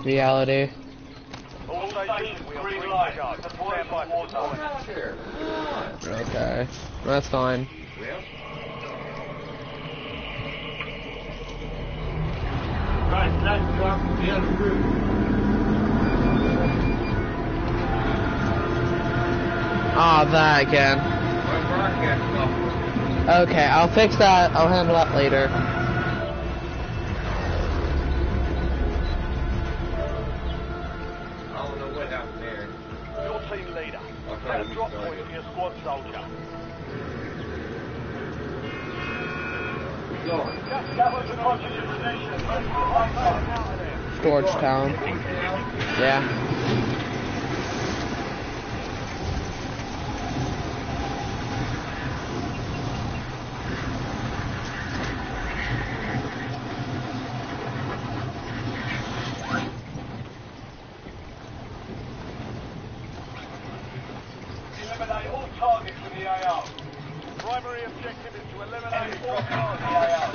reality. All stations, we are green light. Stand by for volunteer. Okay, that's fine. Right, let's drop the other route. Ah, that again. Okay, I'll fix that. I'll handle that later. I don't know what happened there. Your team leader. Set a drop point for your squad soldier. That was the positive position. Georgetown. Yeah. Eliminate all targets with the AR. Primary objective is to eliminate all targets with the AR.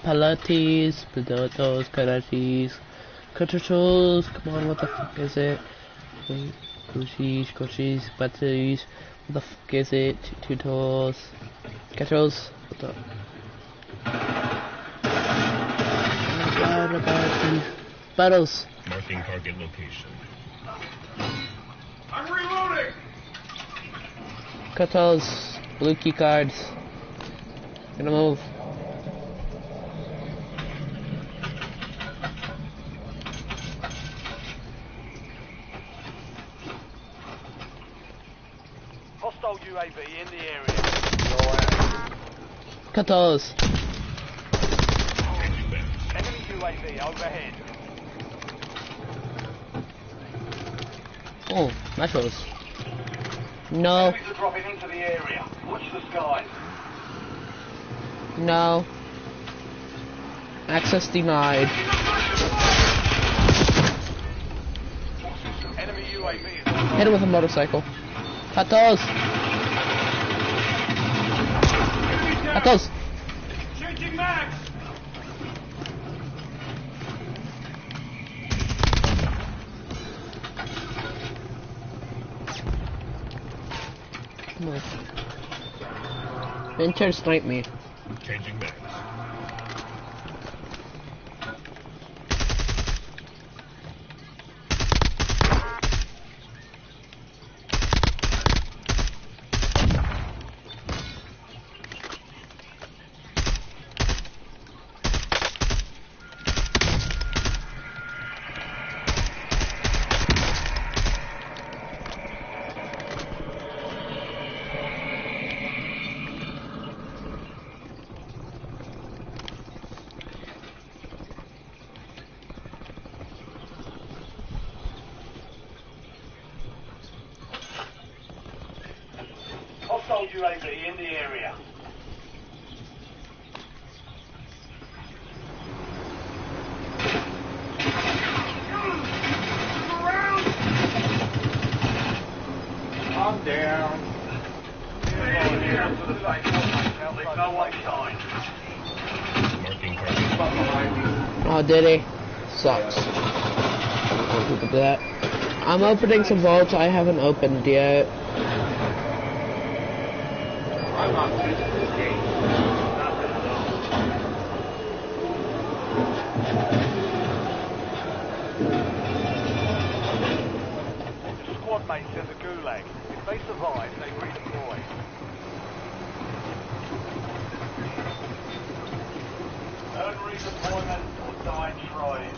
Pilates, potatoes, karates, controls. Come on, what the fuck is it? Coaches, batteries. What the fuck is it? Tutorials, controls. What the? Battles. Marking target location. I'm reloading! Controls. Blue key cards. Gonna move. Hostile UAV in the area. Cut those. Enemy UAV overhead. Oh, nachos. No. Enemies are dropping into the area. Watch the skies. No. Access denied. Enemy UAV is Hit him with a motorcycle. Cut those. Cut those. changing mags. Come on. Then try to snipe me. Changing mags. Hostile UAV in the area. I'm down. Leave no one behind. Marking target. Oh, did he? Sucks. Look at that. I'm opening some vaults I haven't opened yet. I'm not used to this game. The squad mates in the gulag. If they survive, they redeploy. Earn redeployment or die trying.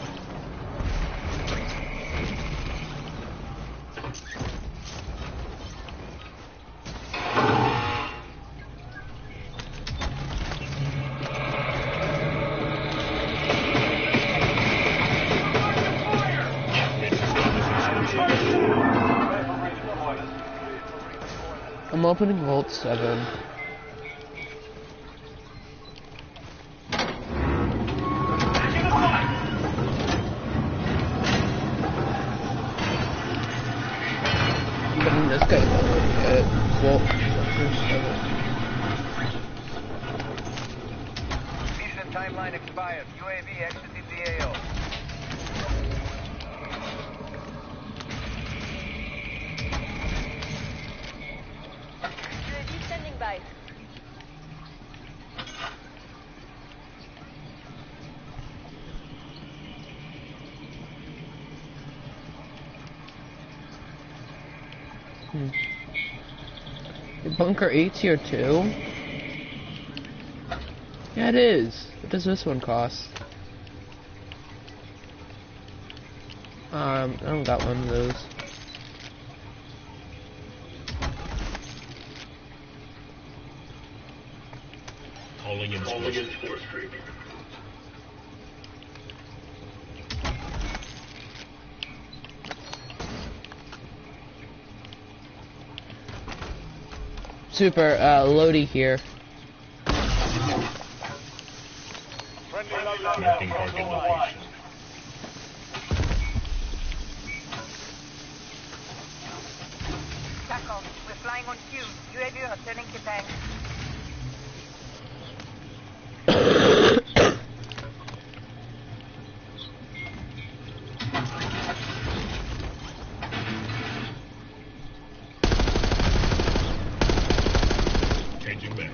opening Vault 7. Getting this guy at Vault 7. Mission timeline expired. UAV exited the AO. UAV standing by. Bunker 8's here too? Yeah, it is. What does this one cost? I don't got one of those. Calling in Sport Street. Super, Lodi here. Friendly Marking target location. Tackle. We're flying on cue. UAV returning to tank. Changing mags.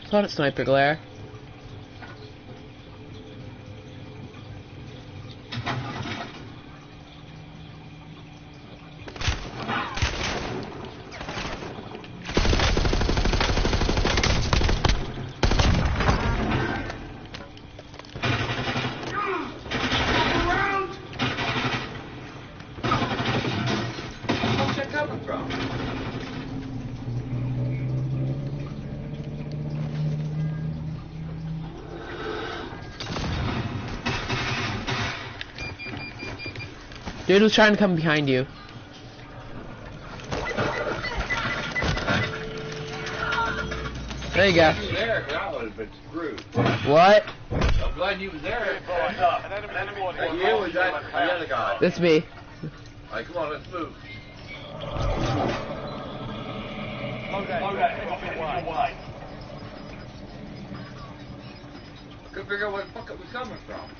It's not a sniper glare. Where's that coming from? Dude was trying to come behind you. There you go. You there, or I would have been screwed. What? I'm glad you was there. An enemy squad Hey, you was that the other guy? That's me. Alright, come on, let's move. Loadout. Couldn't figure out where the fuck it was coming from.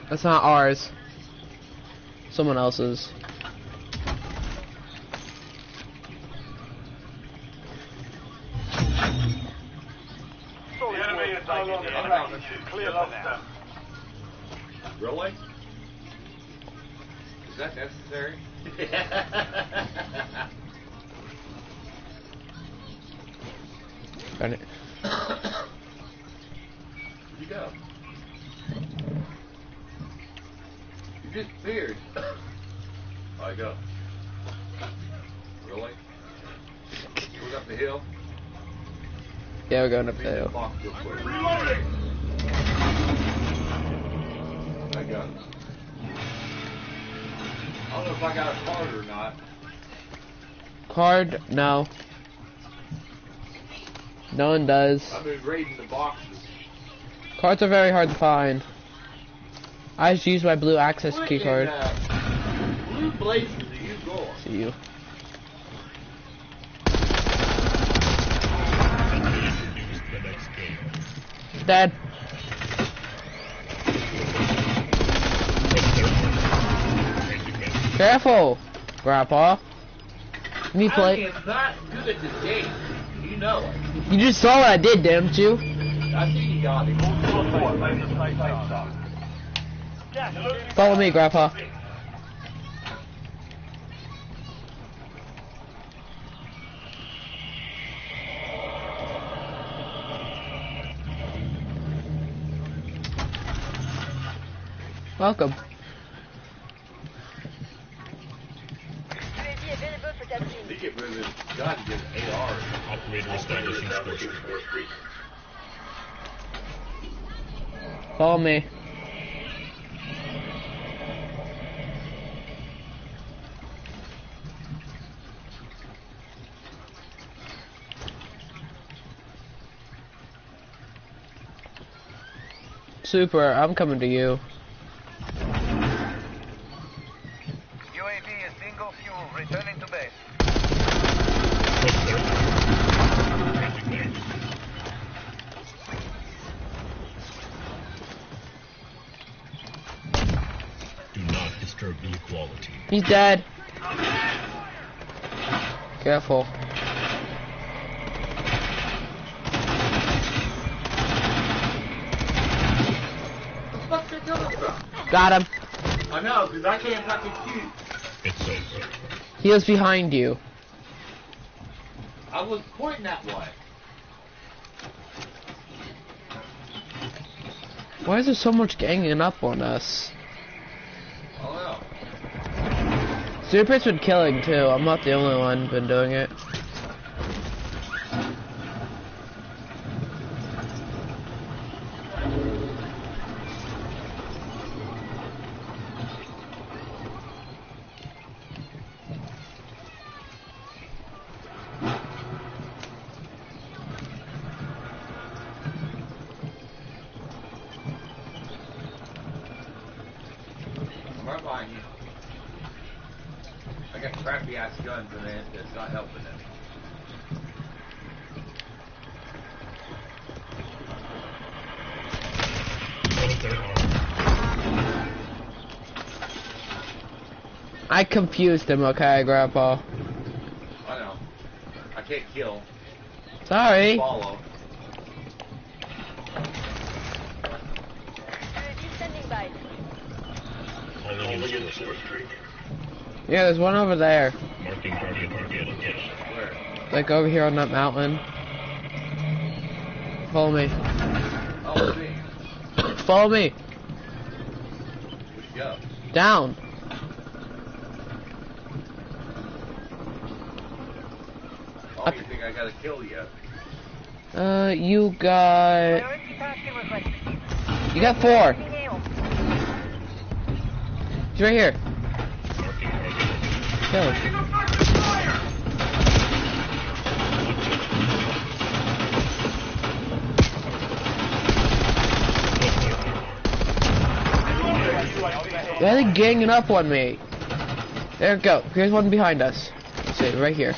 That's not ours. Someone else's. Clear them now. Really? Is that necessary? Got it. Where'd you go? You disappeared. I go. Really? Going up the hill? Yeah, we're going up Be the in the hill. box real quick. I got it. I don't know if I got a card or not. Card? No. No one does. I've been raiding the boxes. Cards are very hard to find. I just use my blue access What key in, card. Blue blazes are you going? See you. Introduce the next game. Dead. Changing mags. Careful, Grandpa. Can you I play? am not good at this game. You know it. You just saw what I did, didn't you? I see you got him. Make the safe zone. Gas. Follow me, Grandpa. Welcome. UAV available for capture. They get rid of this gun to get AR. Operator establishing score streak. Follow me. Super, I'm coming to you. UAV is bingo fuel. Returning to base. Changing there. Do not disturb the equality. He's dead. Careful. What's the talking about? Got him. I know, because I can't fucking shoot. It's over. He was behind you. I was pointing that way. Why is there so much ganging up on us? Oh no. Super's been killing too. I'm not the only one been doing it. I'm right behind you. I got crappy ass guns and it's not helping them. I confused him, okay, Grandpa? I know. I can't kill. Sorry. Follow. UAV standing by. Calling in score streak. Yeah, there's one over there. Marking target location. Where? Like over here on that mountain. Follow me. Oh, see. Follow me. Where'd you go? Down. Oh, you think I gotta kill you? You got... Priority tasking requested. You got 4. Taking AO. He's right here. Marking target. Kill him. Why are they ganging up on me? There we go. Here's one behind us. Let's see, right here.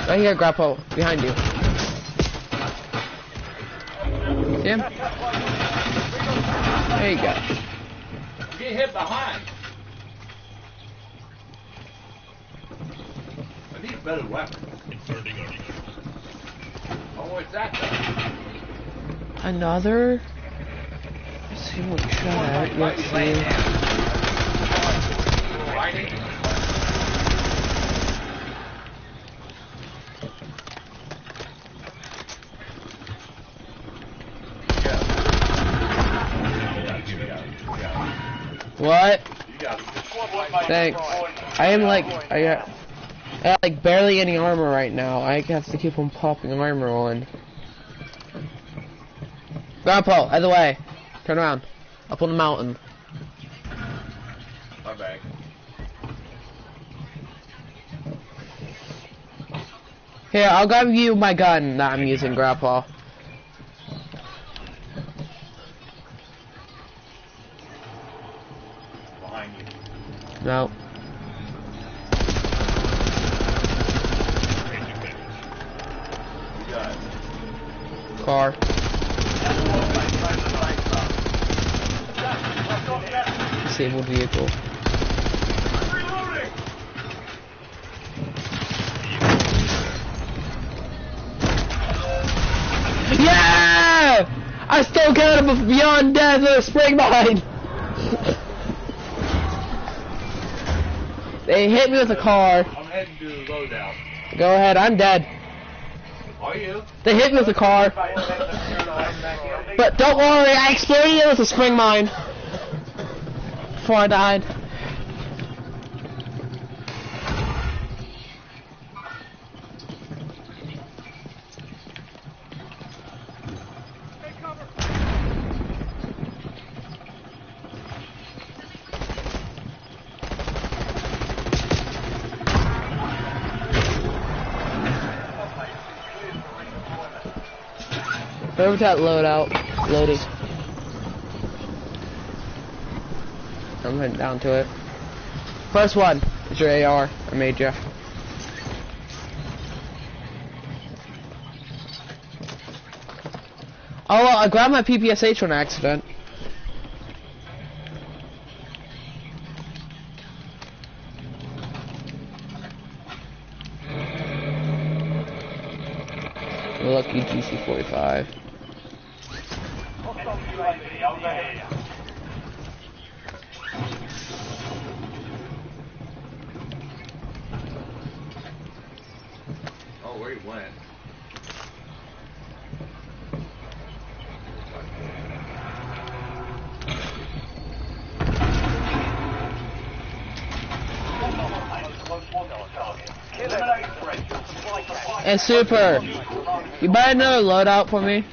Right here, Grappo. Behind you. See him? There you go. Get hit behind. I need a better weapon. Inserting armor. Oh, what's that though? Another? Let's see what shot at. Let's see. Riding. What? You got it. Thanks. I am like, I got like barely any armor right now. I have to keep on popping armor on. Grandpa, out of the way. Turn around. Up on the mountain. My bag. Here, I'll give you my gun that I'm using, Grandpa. Behind you. No. Changing back. You got it. Car. Disabled vehicle. I still got him beyond death with a spring mine. They hit me with a car. I'm heading to the loadout. Go ahead, I'm dead. Are you? They hit me with a car. But don't worry, I exploded it with a spring mine. Before I died. Over to that loadout. Loading. I'm heading down to it. First one is your AR. I made you. Oh, I grabbed my PPSH on accident. Lucky GC45. Oh, where he went? And super, you buy another loadout for me?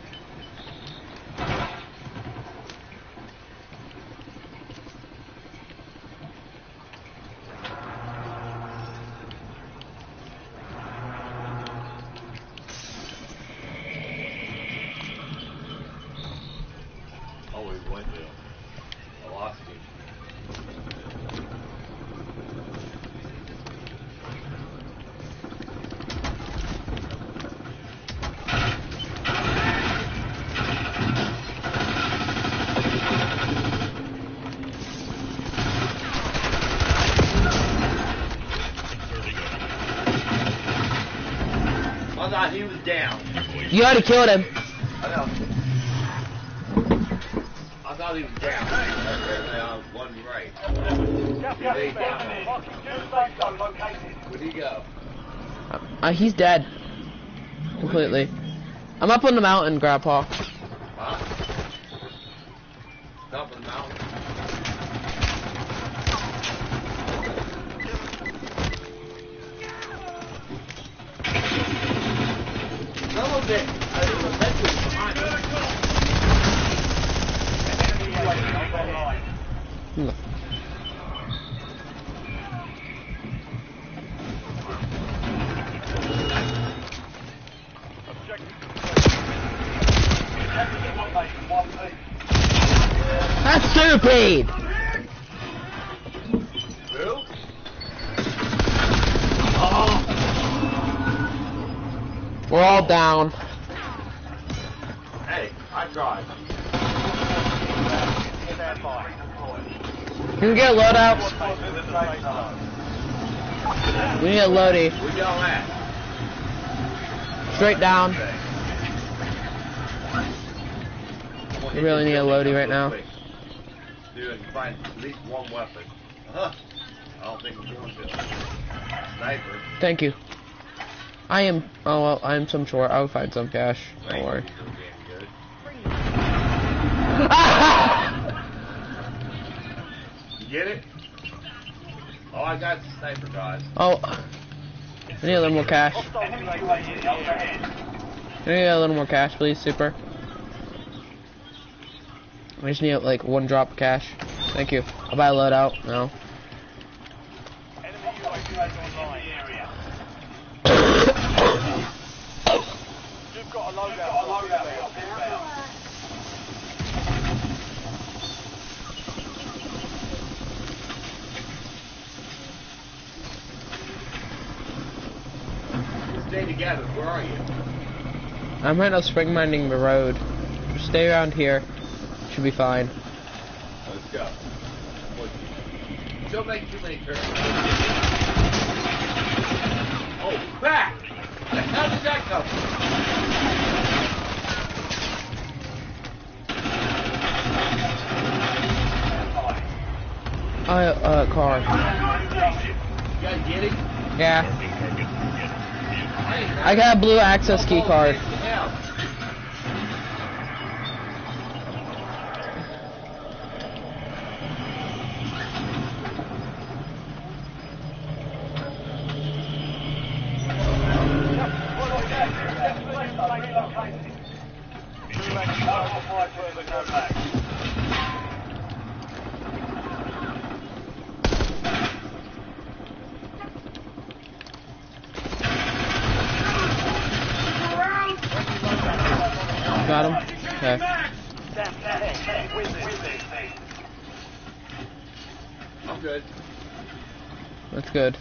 Oh, he went to. I lost him. I thought he was down. You already killed him. I know. I thought he was down. I wasn't right. Where'd he go? He's dead. Completely. I'm up on the mountain, Grandpa. Huh? Up in the mountain. Some of it, eventually behind us. That's stupid! Who? Oh! We're all down. Hey, I tried. Can we get loadouts? We need a loadie. Where y'all at? Straight down. We really need a loadie right now. Dude, I can find at least one weapon. I don't think we're going to. Sniper. Thank you. I am. Oh well, I'm some short. I'll find some cash. Don't worry. Good. You get it? Oh, I got sniper guys. Oh, I need a little more cash. I need a little more cash, please, super. I just need like one drop of cash. Thank you. I'll buy a loadout now. You've got a loadout. Stay together. Where are you? I'm right now spring mining the road. Just stay around here. Should be fine. Let's go. Don't make too many turns. Oh, back! How did that come? Car. You guys get it? Yeah. Marking target. Get. I got a blue access key card. Got him? Okay. I'm good. That's good.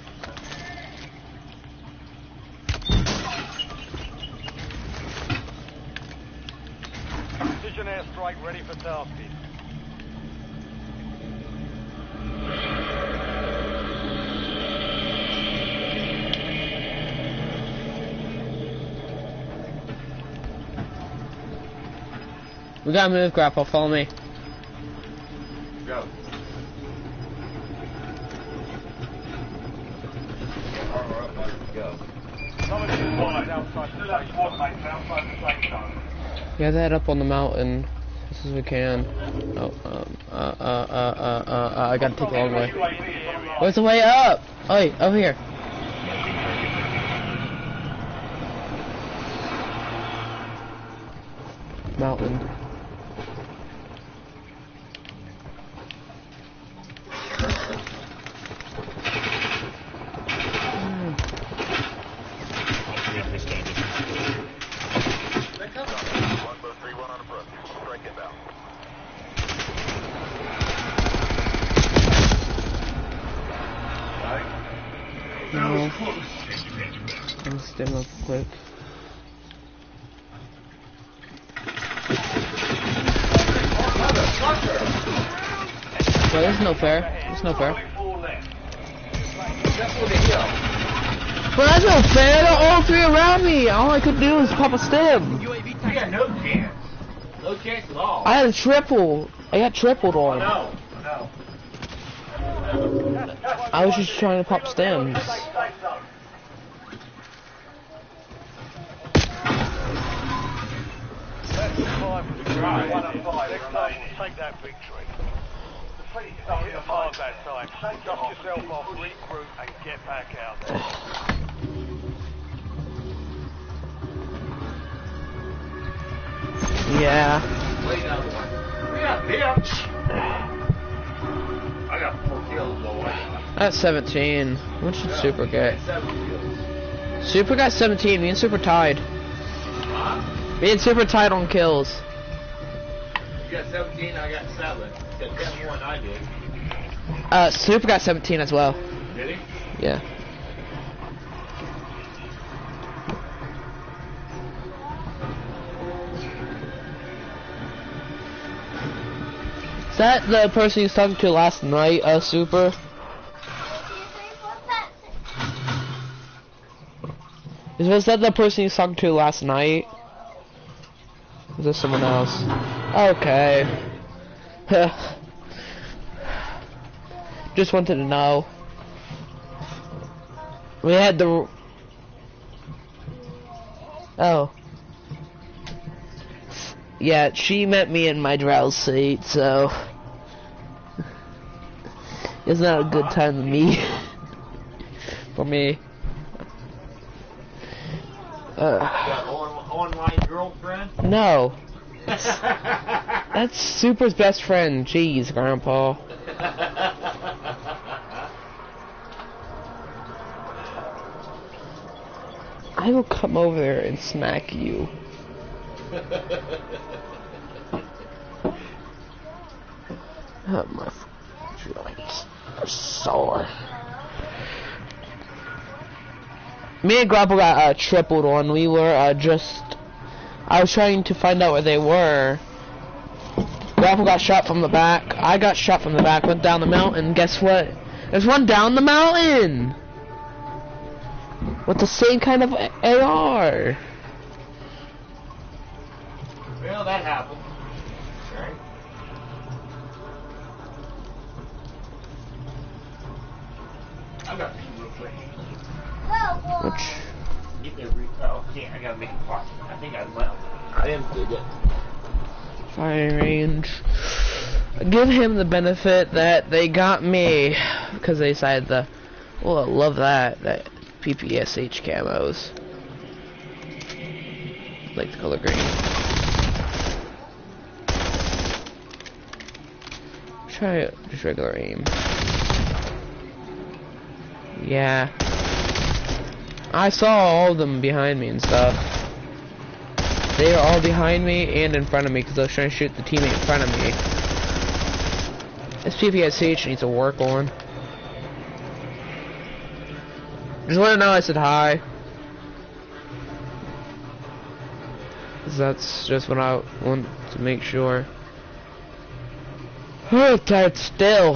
Precision airstrike ready for tasking. We gotta move, Grapple. Follow me. Go. Go. We have to head up on the mountain as soon as we can. Oh, I gotta take the long way. Where's the way up? Oh, wait, over here. Mountain. Operate responded. No. Roger that. Let me stem up quick. Well, there's no fair. There's no fair. Well, that's no fair. They're all three around me. All I could do was pop a stem. You got no chance. No chance at all. I had a triple. I got tripled on. No. I was just trying to pop stems. Take that victory. Hit the farm that time. Dust yourself off, regroup, and get back out there. Yeah. Wait now. Yeah, bitch. I got 4 kills, boy. That's 17. What should Super get? 7 kills. Super got 17. Me and Super tied. Me and Super tied on kills. You got 17, I got 7. You got 10 more than I did. Super got 17 as well. Did he? Yeah. Is that the person you was talking to last night, Super? Was that the person you was talking to last night? Is this someone else? Okay. Just wanted to know. We had the... Oh. Yeah, she met me in my drowse seat, so... It's not a good time to meet. For me. Got online girlfriend? No. That's Super's best friend. Jeez, Grandpa. I will come over there and smack you. Oh, my joints are sore. Me and Grapple got tripled on. We were I was trying to find out where they were. Grapple got shot from the back. I got shot from the back, went down the mountain. Guess what? There's one down the mountain! With the same kind of AR. Well, that happened. Right. I got this real quick. Which Get there, oh, yeah, I gotta make a pot. I think I will. I emptied it. firing range. Give him the benefit that they got me because they decided the. Oh, I love that PPSH camos. Like the color green. Try just regular aim. Yeah. I saw all of them behind me and stuff. They were all behind me and in front of me because I was trying to shoot the teammate in front of me. This PPSH needs to work on. Just let him know I said hi. 'Cause that's just what I want to make sure. Oh, tired still.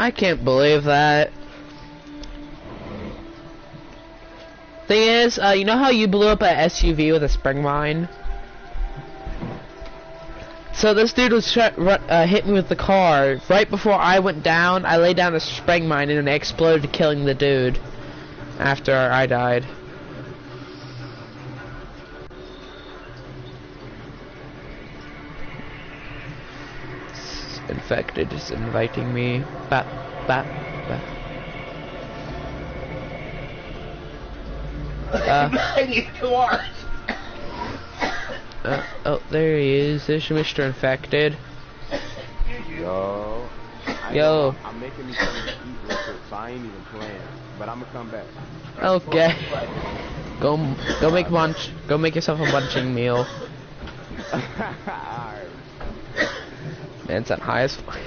I can't believe that. Thing is, you know how you blew up an SUV with a spring mine? So this dude was hit me with the car. Right before I went down, I laid down a spring mine and it exploded, killing the dude after I died. Infected is inviting me. Bap, bap, bap. I need cars. Oh, there he is. There's Mr. Infected. Yo. Yo. I'm making me something to eat real quick, so I ain't even playing. But I'm gonna come back. Okay. Go make yourself a munching meal. Alright. Man, it's on high as fuck.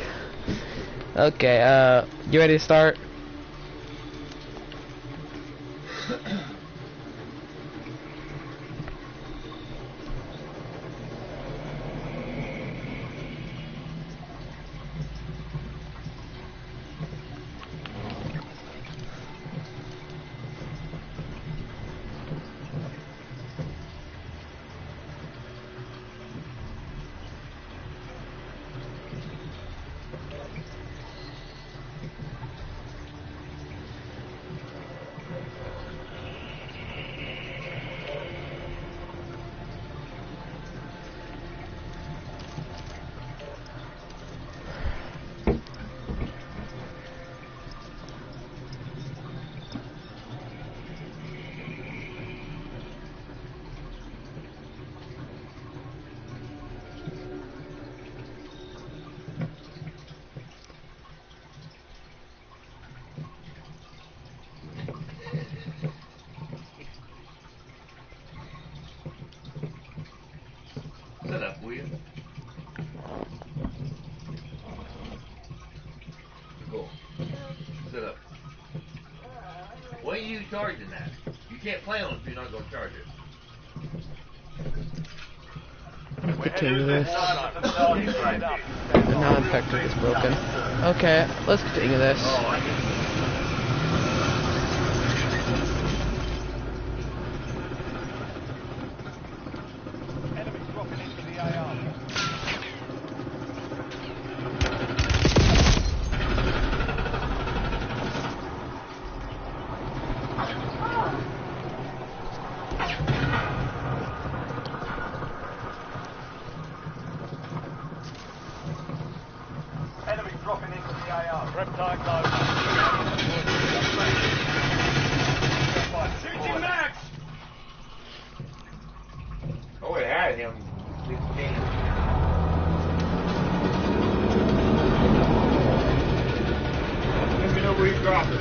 Okay, you ready to start? Set up, will you? Cool. Set up. When are you charging that? You can't play on it if you're not going to charge it. Continue this. Now Infected is broken. Okay, let's continue this. Oh, I get it. Enemies dropping into the AR. Enemies dropping into the AR. Reptile low. Shooting max! Oh, it had him. 16. Let me know where he's dropping.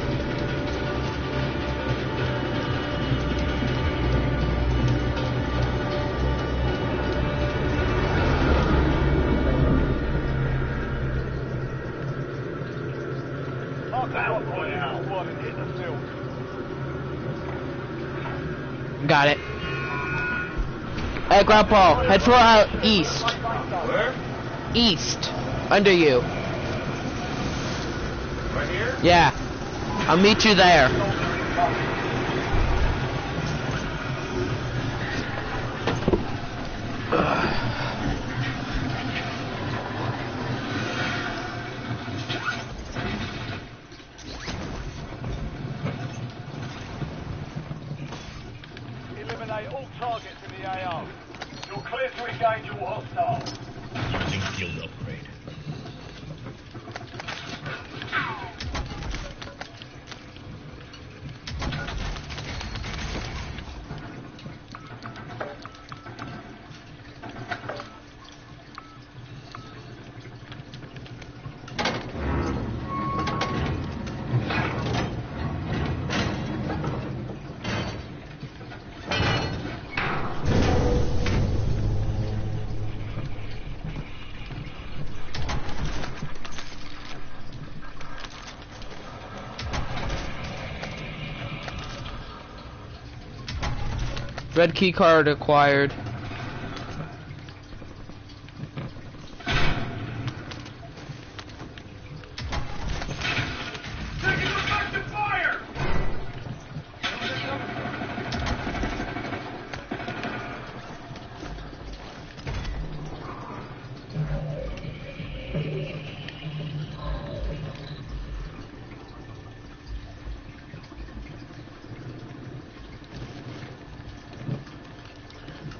Battle Royale. Squad and hit the field. Got it. Hey, Grandpa, head for east. Where? East. Under you. Right here? Yeah. I'll meet you there. Eliminate all targets in the AO. You're clear to engage all hostiles. Using field upgrade. Red key card acquired.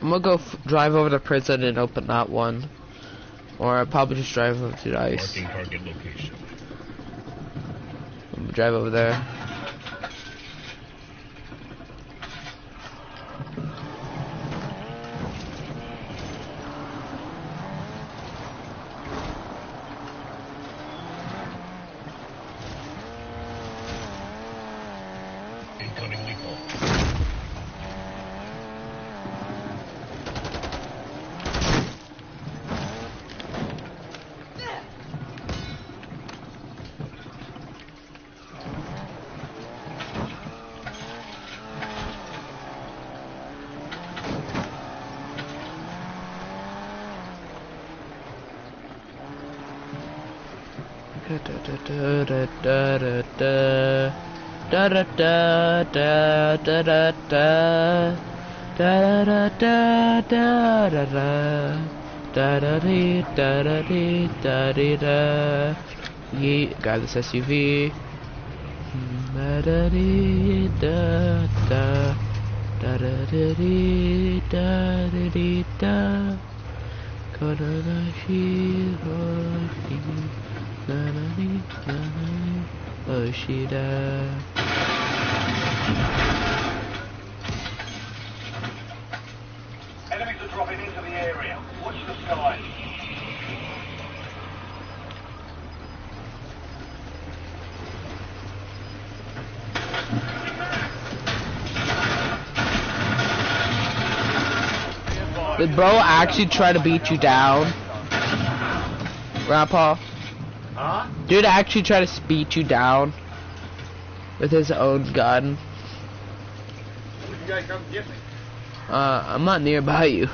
I'm gonna go drive over to prison and open that one. Or I'll probably just drive over to the ice. Marking target location. I'm gonna drive over there. Incoming lethal. Yeah, got this SUV. Enemies are dropping into the area. Watch the skies. Did bro actually try to beat you down? Grandpa? Huh? Dude actually try to beat you down with his own gun. You guys come get me. I'm not nearby you.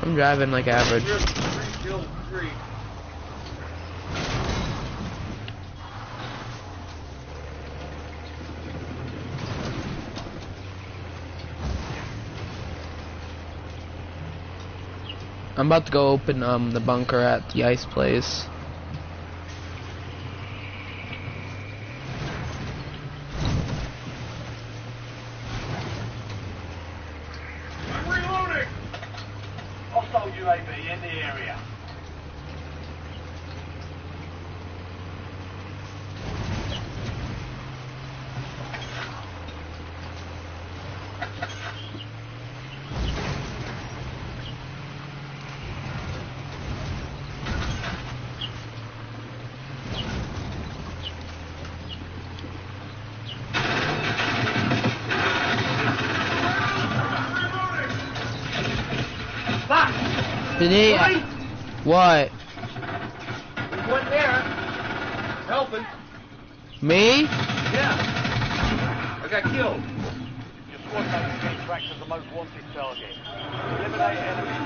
I'm driving like average. Three kills, three. I'm about to go open the bunker at the ice place. I'm reloading! Hostile UAV in the area. Did he? What? There's one there. Helping. Me? Yeah. I got killed. Your squad mates getting tracked as the most wanted target. Eliminate enemies.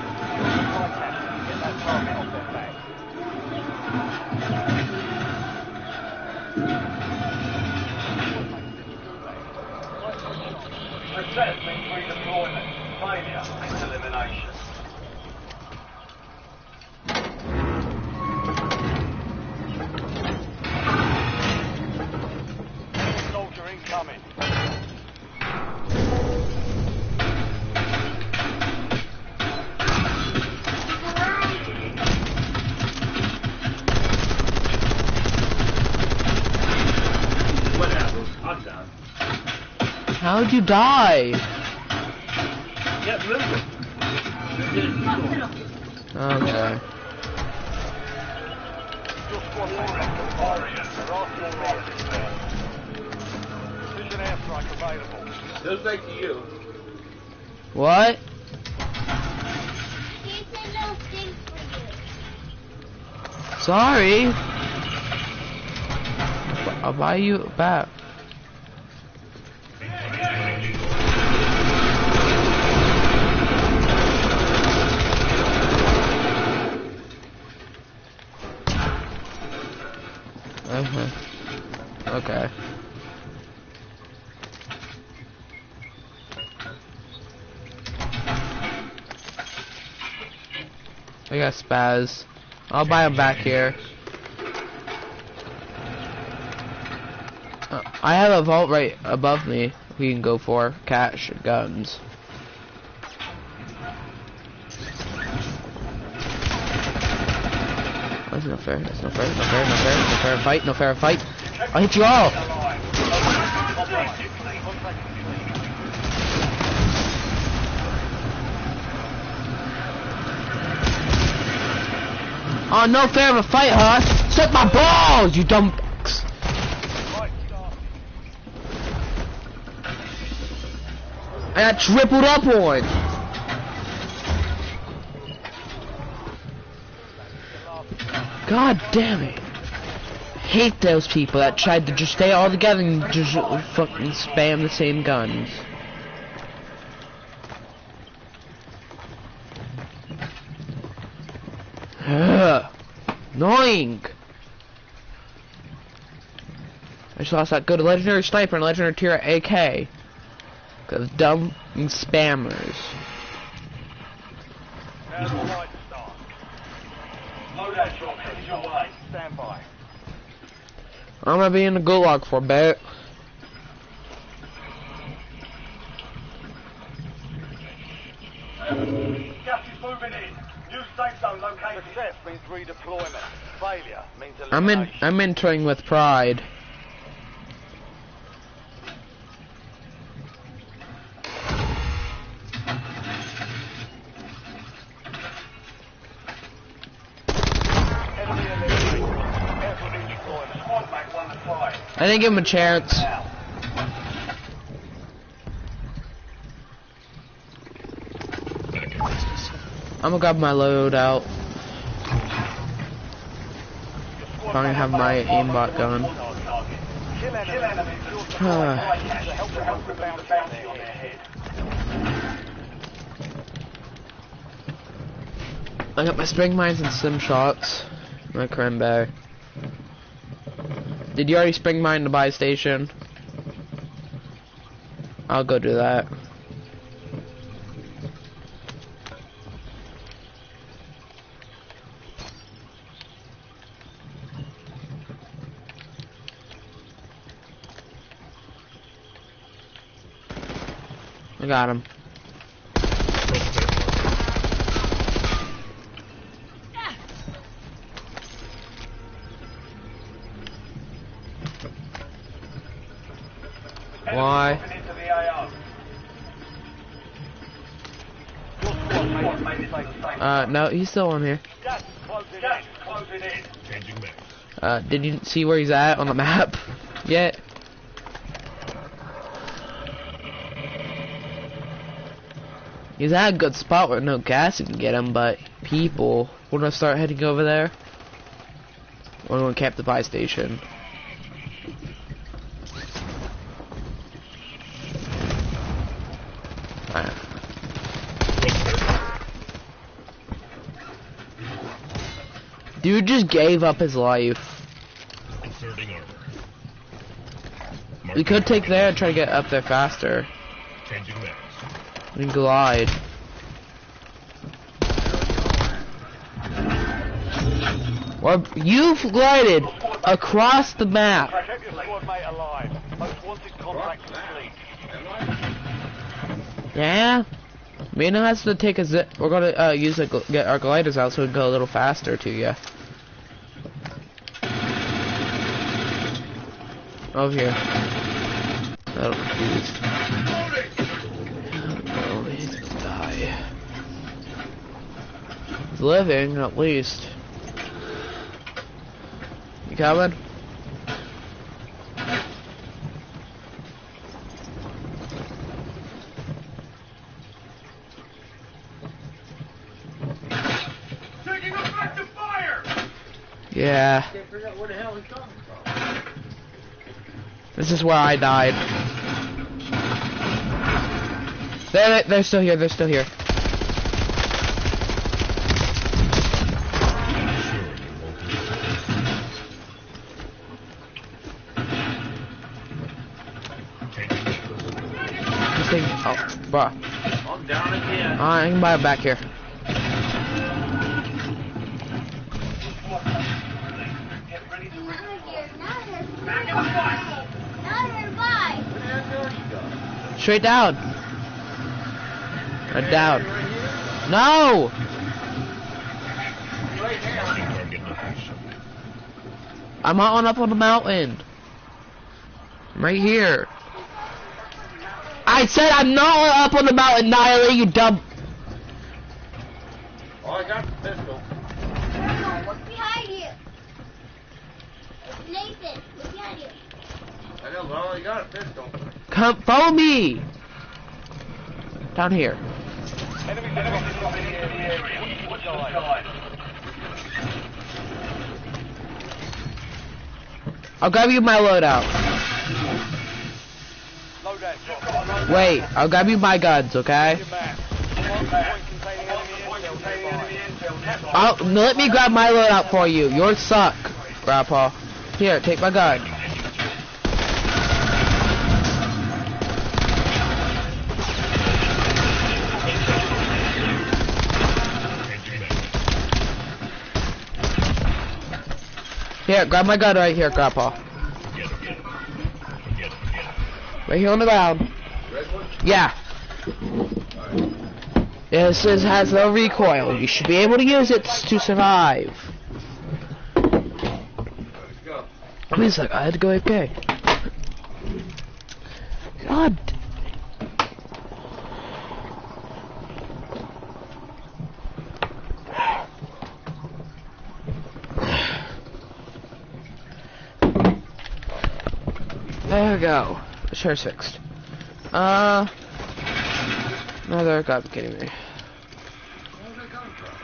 Get that target off their back. Success means redeployment. Failure means elimination. Soldier incoming. How'd you die? Get moving. Okay. Your squad mate left the fire. There are still rises there. Precision airstrike available. Goes back to you. What? Sorry. I'll buy you back. Okay. I got spaz. I'll buy them back here. I have a vault right above me. We can go for cash and guns. That's not fair. That's not fair. No fair. No fair. No fair fight. No fair fight. I'll hit you all. Oh, no fair of a fight, huh? Suck my balls, you dumb fucks. I got tripled up on. God damn it. Hate those people that tried to just stay all together and just fucking spam the same guns. Annoying. I just lost that good legendary sniper and legendary tier AK. Cause dumb spammers. There's the light start. Loadout drop headed your way. Stand by. I'm gonna be in the gulag for a bit. Gas is moving in. New safe zone located. Success means redeployment. Failure means elimination. I'm entering with pride. Enemy eliminated. Effort in deployment. Squad mate won the prize. I didn't give him a chance. Now. Back in business. I'm gonna grab my loadout. Probably have my aimbot gun. Kill enemies. To help the bounty on their head. I got my spring mines and sim shots. My cranberry. Did you already spring mine the buy station? I'll go do that. I got him. Why? No, he's still on here. Gas is closing in. Changing mags. Did you see where he's at on the map yet? He's at a good spot where no gas can get him, but people wanna start heading over there. Or wanna camp the buy station. Dude just gave up his life. Inserting armor. We could take there and try to get up there faster. Changing mags. We can glide. Or you've glided across the map. Keep your squad mate alive. Most wanted contact complete. Yeah. Mina has to take a zip. We're gonna get our gliders out so we can go a little faster to you. Over here. I'm confused. Oh, he's gonna die. He's living, at least. You coming? Taking effective fire! Yeah. Can't figure out where the hell he's coming from. This is where I died. They're still here, they're still here. This thing, oh, bruh. I'm down again. I can buy it back here. Straight down. Right down. No! I'm on up on the mountain. I'm right here. I said I'm not up on the mountain, Nyla, you dumb. Oh, I got the pistol. What's behind you? It's Nathan. What's behind you? I know, but I only got a pistol. Come, follow me. Down here. Enemy helicopter in the area. Watch side. I'll grab you my loadout. Loadout drop. Wait, I'll grab you my guns, okay? Let me grab my loadout for you. Yours suck, Grandpa. Here, take my gun. Here, grab my gun right here, Grandpa. Right here on the ground. Yeah. This has no recoil. You should be able to use it to survive. Please, like, I had to go AFK. God. There we go. The chair's fixed. Another, God, be kidding me. Where's that coming from?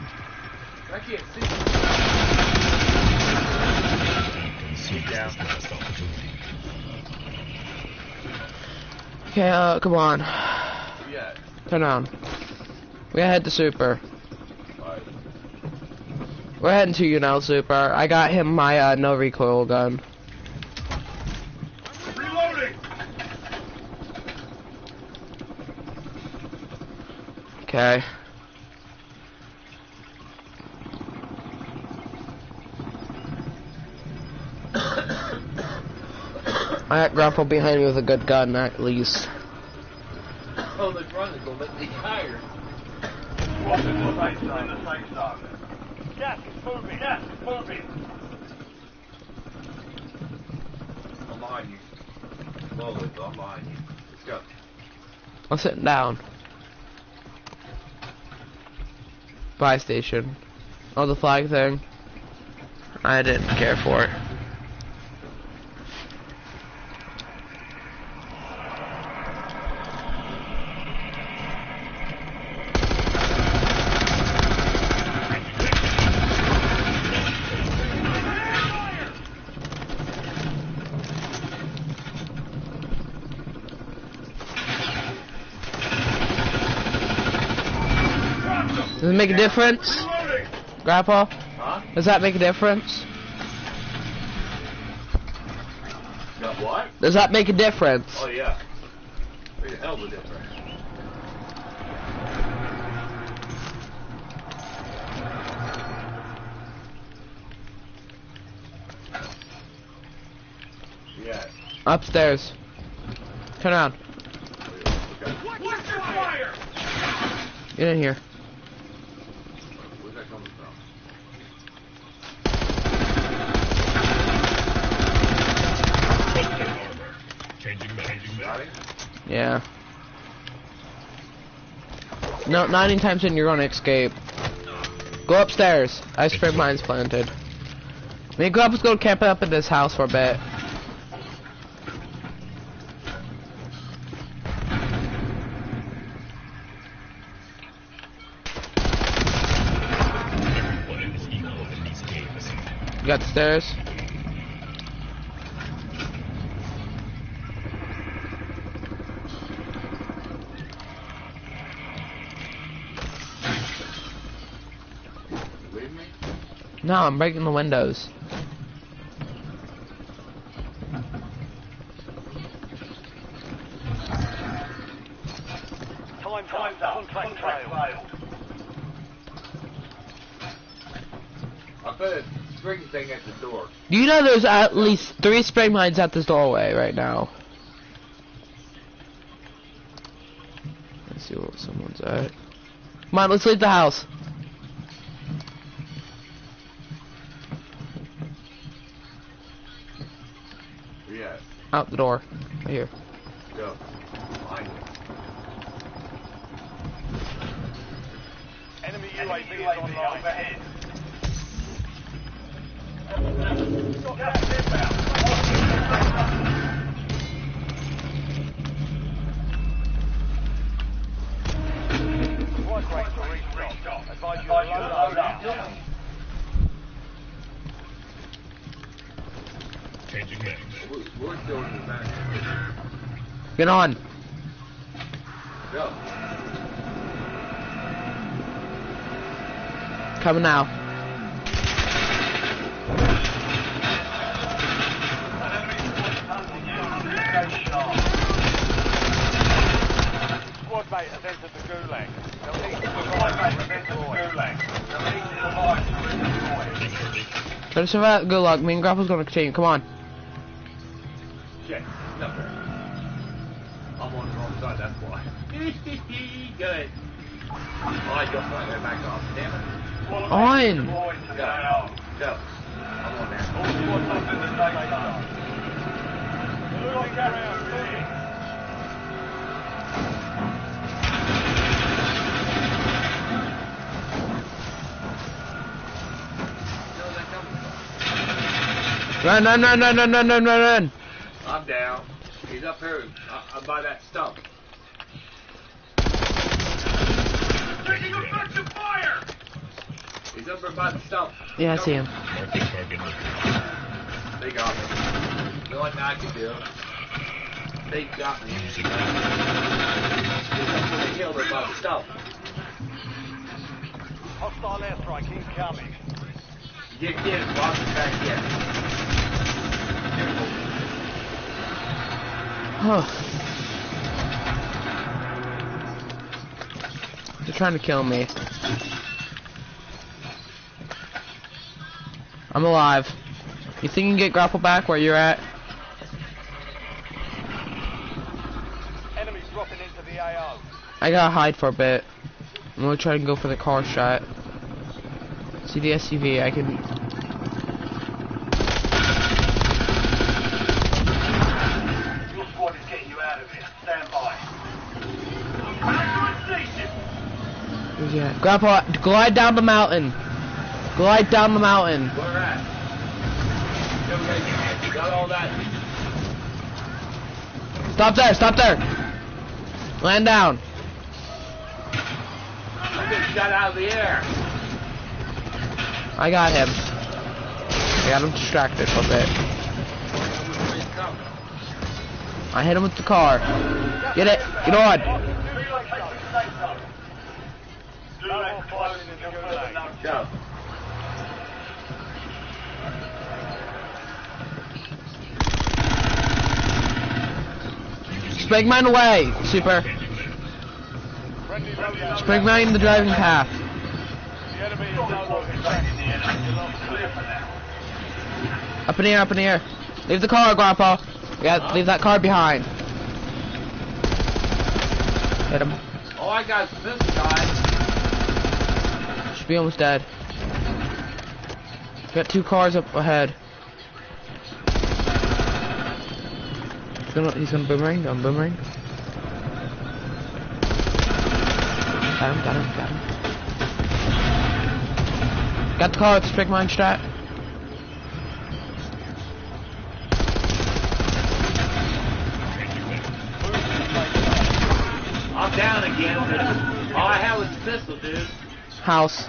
I can't see. Okay, come on. Yeah. Turn on. We gotta head to Super. Alright. We're heading to you now, Super. I got him my, no recoil gun. Reloading! Okay. I got Grandpa behind me with a good gun, at least. Oh, the front is gonna make me tired. What's in the safe zone? Gas is moving. Gas is moving. I'm behind you. Slowly, but I'm behind you. Let's go. I'm sitting down. Buy station. Oh, the flag thing. I didn't care for it. Does it make a difference? Grandpa? Huh? Does that make a difference? Got what? Does that make a difference? Oh, yeah. Make a hell of a difference. Yeah. Upstairs. Turn around. Watch your fire! Get in here. Where's that coming from? Changing mag. Got him? Yeah. No, not anytime soon you're gonna escape. Go upstairs. I have spring mines planted. Me and Grandpa's gonna camp up in this house for a bit. Everyone is equal in these games. You got the stairs? Leave me? No, I'm breaking the windows. Time's up. Contract failed. I put a spring thing at the door. Do you know there's at least 3 spring mines at this doorway right now? Let's see where someone's at. Come on, let's leave the house. Where you at? Out the door. Right here. Go. Behind me. Enemy UAV is online. Overhead. Got gas inbound. Right break to restock. Advise you to load up. Changing mag. We're still in the back. Get on. Go. Coming now. Squad mate has entered the gulag. They'll need to survive to redeploy. Try to survive Gulag. Me and Grapple's gonna continue. Come on. Shit. No. I'm on the wrong side, that's why. Good. Oh, I jumped right there back off. Damn it. On. Go. Go. I'm on there. Run, run, run, run, run, run, run, run, run. I'm down. He's up here. I'm by that stump. Taking effective fire! He's up here by the stump. Yeah, I see him. Marking target. They got me. The only thing I can do. They got me. Using He's up on the hill there by the stump. Hostile airstrike incoming. Get Bob's back in. They're trying to kill me. I'm alive. You think you can get Grapple back where you're at? Enemies dropping into the AO. I gotta hide for a bit. I'm gonna try and go for the car shot. See the SUV, I can... Your squad is getting you out of here. Stand by. Where's he at? Grapple, glide down the mountain. Glide down the mountain. Where at? You got all that. Stop there, stop there. Land down. I'm getting shot out of the air. I got him. I got him distracted for a bit. I hit him with the car. Get it. Get on. Go. Spring mine away, super. Spring mine the driving path. The enemy is no longer tracking the enemy. You're lost clear for now. Up in the air, up in the air. Leave the car, Grandpa. Yeah, leave that car behind. Hit him. All I got is this guy. Should be almost dead. Got 2 cars up ahead. He's gonna boomerang. Boomerang. Got him. Got the call. It's Sprig Mine strat. I'm down again. All I have was a pistol, dude. House.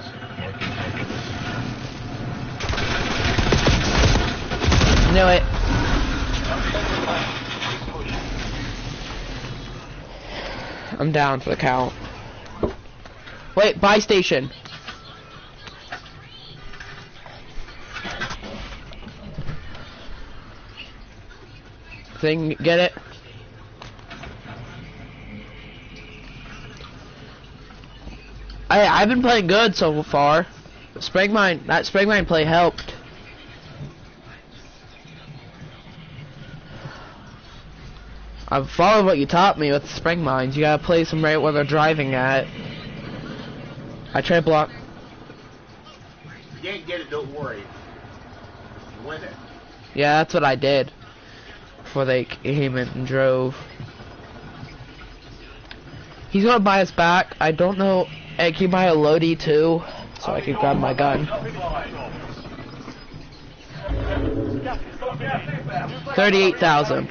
Knew it. I'm down for the count. Wait, buy station. Thing, get it? I've been playing good so far. That Sprig Mine play helped. I've followed what you taught me with the Sprig Mines. You gotta place them right where they're driving at. I tried block. If you ain't get it, don't worry. You win it. Yeah, that's what I did. Before they came in and drove. He's gonna buy us back. I don't know. Hey, can you buy a Lodi too? So I can grab my gun. 38,000.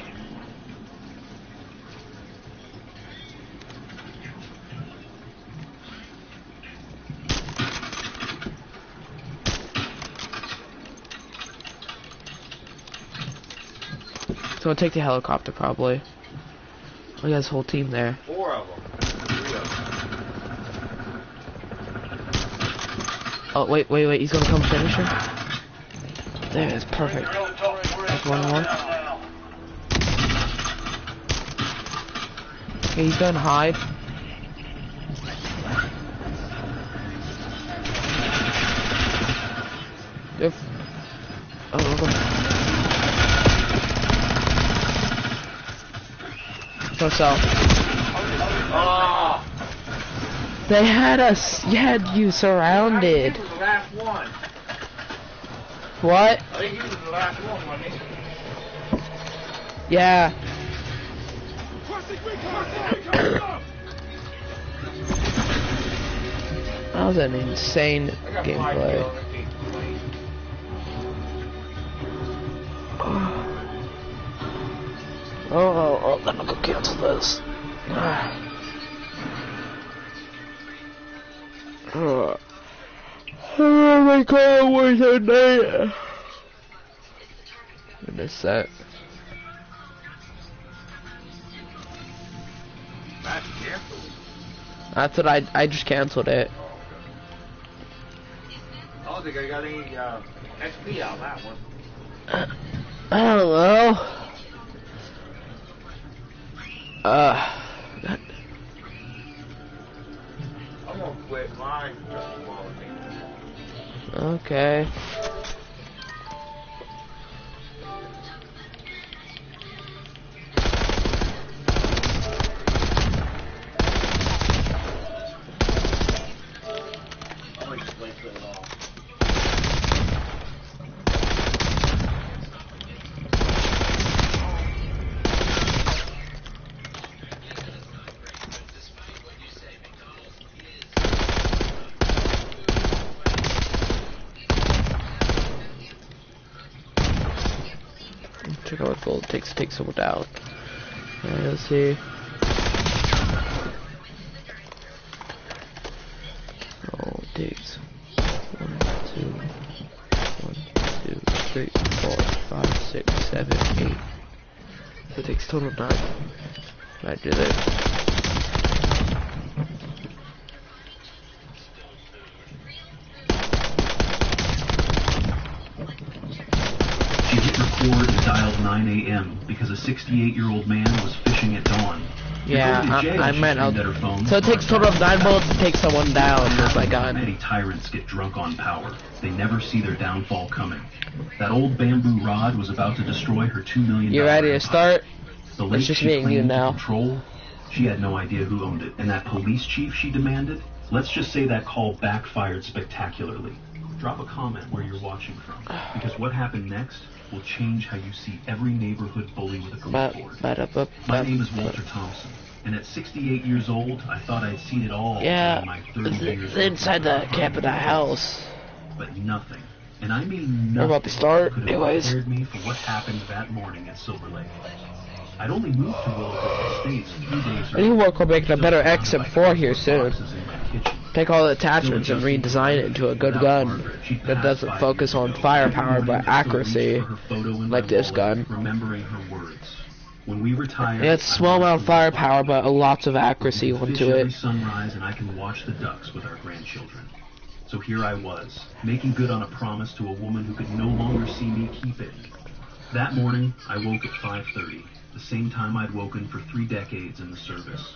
So I'll take the helicopter probably. Look at his whole team there. 4 of them. 3 of them. Oh wait, he's gonna come finish him. There, it's perfect. There's one more. Okay, he's gonna hide. Oh, look at him. So. Oh! They had us. You surrounded. I think he was the last one. What? I think he was the last one, wasn't he? Yeah. That was an insane gameplay. Oh, let me go cancel this. Oh my god, where's our night? In this set. That's canceled. That's what I just canceled it. I don't think I got any XP out of that one. I don't know. I'm gonna quit mine. Okay. I'm gonna just wait for it all. Check out what gold takes to take someone down. Alright, let's see. Oh, it takes 1, 2, 3, 4, 5, 6, 7, 8. So it takes total 9. I did it. Record and dialed 9 a.m. because a 68-year-old man was fishing at dawn. Yeah, I meant so it takes total of 9 bullets to take someone down with my gun. Many tyrants get drunk on power. They never see their downfall coming. That old bamboo rod was about to destroy her $2 million. You ready to start? The lake It's just she me and you claimed to now. control, she had no idea who owned it. And that police chief she demanded, let's just say that call backfired spectacularly. Drop a comment where you're watching from, because what happened next will change how you see every neighborhood bully with a clipboard. My name is Walter Thompson, and at 68 years old, I thought I'd seen it all Yeah, in my 30 years it's inside the camp of the house. But nothing, and I mean nothing, We're about to start. could have Anyways. prepared me for what happened that morning at Silver Lake. I'd only moved to Willowbrook Estates a few days I need to work on making a better XM4 here soon. Take all the attachments and redesign it into a good gun that doesn't focus on firepower but accuracy, like this gun. Remembering her words. When we retire, Yeah, it's a small amount of firepower but lots of accuracy onto every it. sunrise, and I can watch the ducks with our grandchildren. So here I was, making good on a promise to a woman who could no longer see me keep it. That morning, I woke at 5:30, the same time I'd woken for 3 decades in the service.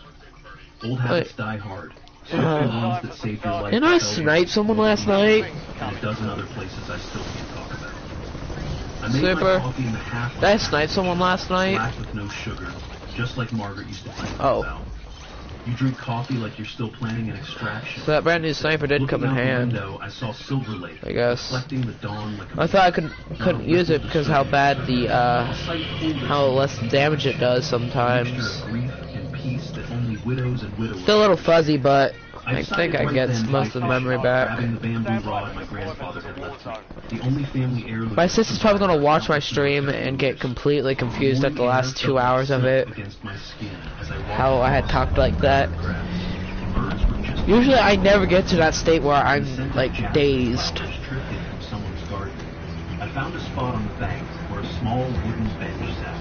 Old habits die hard. Swift ones that saved your life. Didn't I snipe someone last night? And a dozen other places I still can't talk about. I made Super. my coffee in the half. Did I snipe someone last night? Black with no sugar, just like Margaret used to think Oh. about. You drink coffee like you're still planning an extraction. So that brand new sniper did come in Looking out the hand. window, I saw Silver Lake, I guess. reflecting the dawn like a I thought I couldn't use it because how bad the how less damage it does mixture of sometimes. grief and peace that only widows and widowers. Still a little fuzzy, but I think decided I right get then most of the memory grabbing back. the bamboo rod my grandfather had left me. The only family heirloom. My sister's probably gonna watch my stream and get completely confused at the last 2 hours of it. Against my skin as I walked How I had across talked the like that. grass. Birds were just Usually I never get to that state where The I'm scent of like jasmine dazed. flowers drifted from someone's garden. I found a spot on the bank where a small wooden bench sat,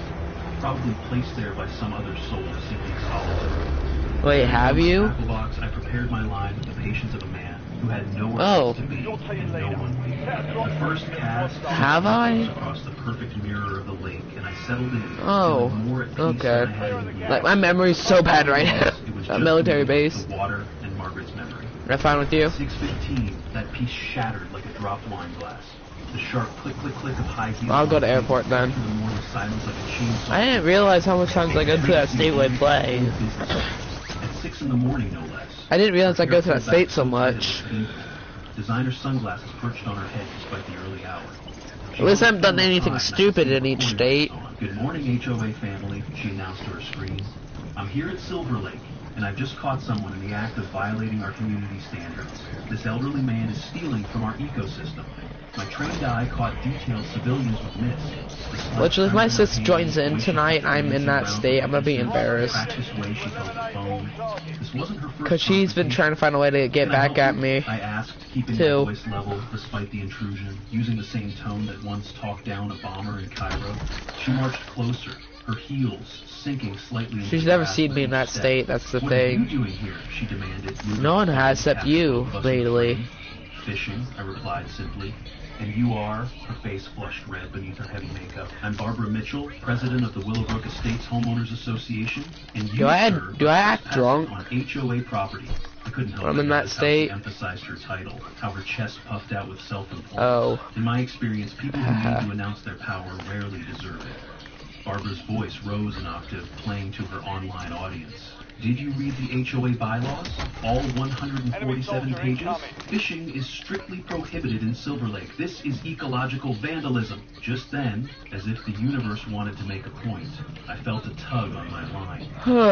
probably placed there by some other soul seeking solitude. Wait, have you? In the box, I prepared my line with the patience of a man who had nowhere Oh. else to be and no one. The first cast Have I? across the perfect mirror of the lake, and I settled in. Oh, feeling more at peace okay. than I had any Like my memory's so bad right now. It was That just military me, base. the water, and Margaret's memory. Am I fine with you? 6:15, that piece shattered like a dropped wine glass. The sharp click, click, click of high heels. I'll go to airport then. Through the morning silence like a chainsaw. I didn't realize how much times I go to that state when I play. At 6 in the morning, no less. I didn't realize I go to that state so much. Designer sunglasses perched on her head despite the early hour. At least I haven't done anything stupid in each state. Good morning, HOA family, she announced to her screen. I'm here at Silver Lake, and I've just caught someone in the act of violating our community standards. This elderly man is stealing from our ecosystem. My trained eye caught detailed civilians with myths. Literally, if my sis joins in tonight, I'm in that state. I'm gonna be embarrassed. Because she's been trying to find a way to get back at me. I asked, keeping my too. voice level despite the intrusion, using the same tone that once talked down a bomber in Cairo. She marched closer, her heels sinking slightly into She's the never grass seen me with in that each step. state, that's the What are you thing. doing here? She demanded. moving No one closer has to except the you, bus lately. frame. Fishing, I replied simply. And you are? Her face flushed red beneath her heavy makeup. I'm Barbara Mitchell, president of the Willowbrook Estates Homeowners Association, and you, Do I sir, act trespassed drunk? on HOA property. I couldn't help I'm but in that notice how state. she emphasized her title, how her chest puffed out with self-importance. Oh. In my experience, people who need to announce their power rarely deserve it. Barbara's voice rose an octave, playing to her online audience. Did you read the HOA bylaws? All 147 pages? Fishing is strictly prohibited in Silver Lake. This is ecological vandalism. Just then, as if the universe wanted to make a point, I felt a tug on my line.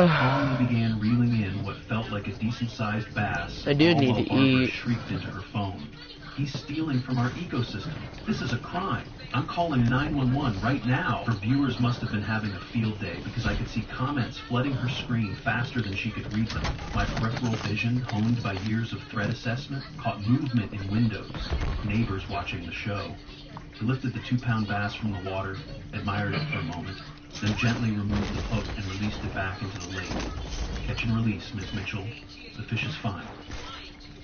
Holly began reeling in what felt like a decent-sized bass. I do all need while to Barbara eat. shrieked into her phone. He's stealing from our ecosystem. This is a crime. I'm calling 911 right now. Her viewers must have been having a field day because I could see comments flooding her screen faster than she could read them. My peripheral vision, honed by years of threat assessment, caught movement in windows, neighbors watching the show. I lifted the 2-pound bass from the water, admired it for a moment, then gently removed the hook and released it back into the lake. Catch and release, Miss Mitchell. The fish is fine.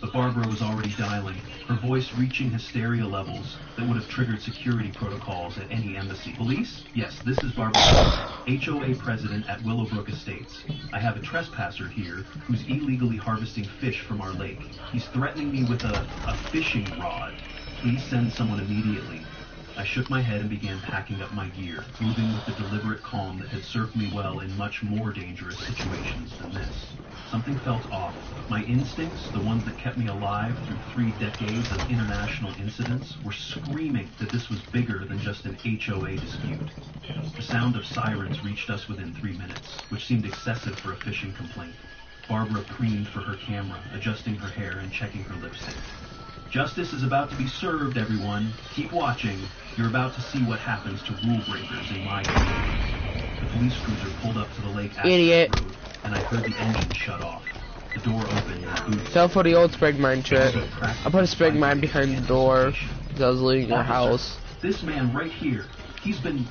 But Barbara was already dialing, her voice reaching hysteria levels that would have triggered security protocols at any embassy. Police? Yes, this is Barbara, HOA president at Willowbrook Estates. I have a trespasser here who's illegally harvesting fish from our lake. He's threatening me with a fishing rod. Please send someone immediately. I shook my head and began packing up my gear, moving with the deliberate calm that had served me well in much more dangerous situations than this. Something felt off. My instincts, the ones that kept me alive through 3 decades of international incidents, were screaming that this was bigger than just an HOA dispute. The sound of sirens reached us within 3 minutes, which seemed excessive for a phishing complaint. Barbara preened for her camera, adjusting her hair and checking her lipstick. Justice is about to be served, everyone. Keep watching. You're about to see what happens to rule breakers in my area. The police cruiser pulled up to the lake access Idiot. road, and I heard the engine shut off. The door opened and boots. Fell for the old spring mine trick. I put a spring mine behind the door because I was leaving our house. This man right here, he's been...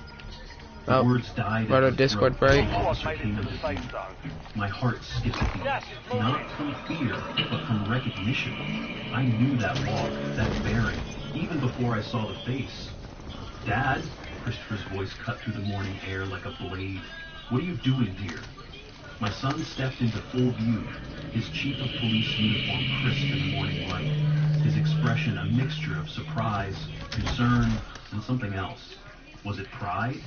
The Oh, words died right in on his Discord throat. break. The officer came into view. My heart skipped a beat. Not from fear, but from recognition. I knew that walk, that bearing, even before I saw the face. Dad, Christopher's voice cut through the morning air like a blade. What are you doing here? My son stepped into full view, his chief of police uniform crisp in the morning light, his expression a mixture of surprise, concern, and something else. Was it pride?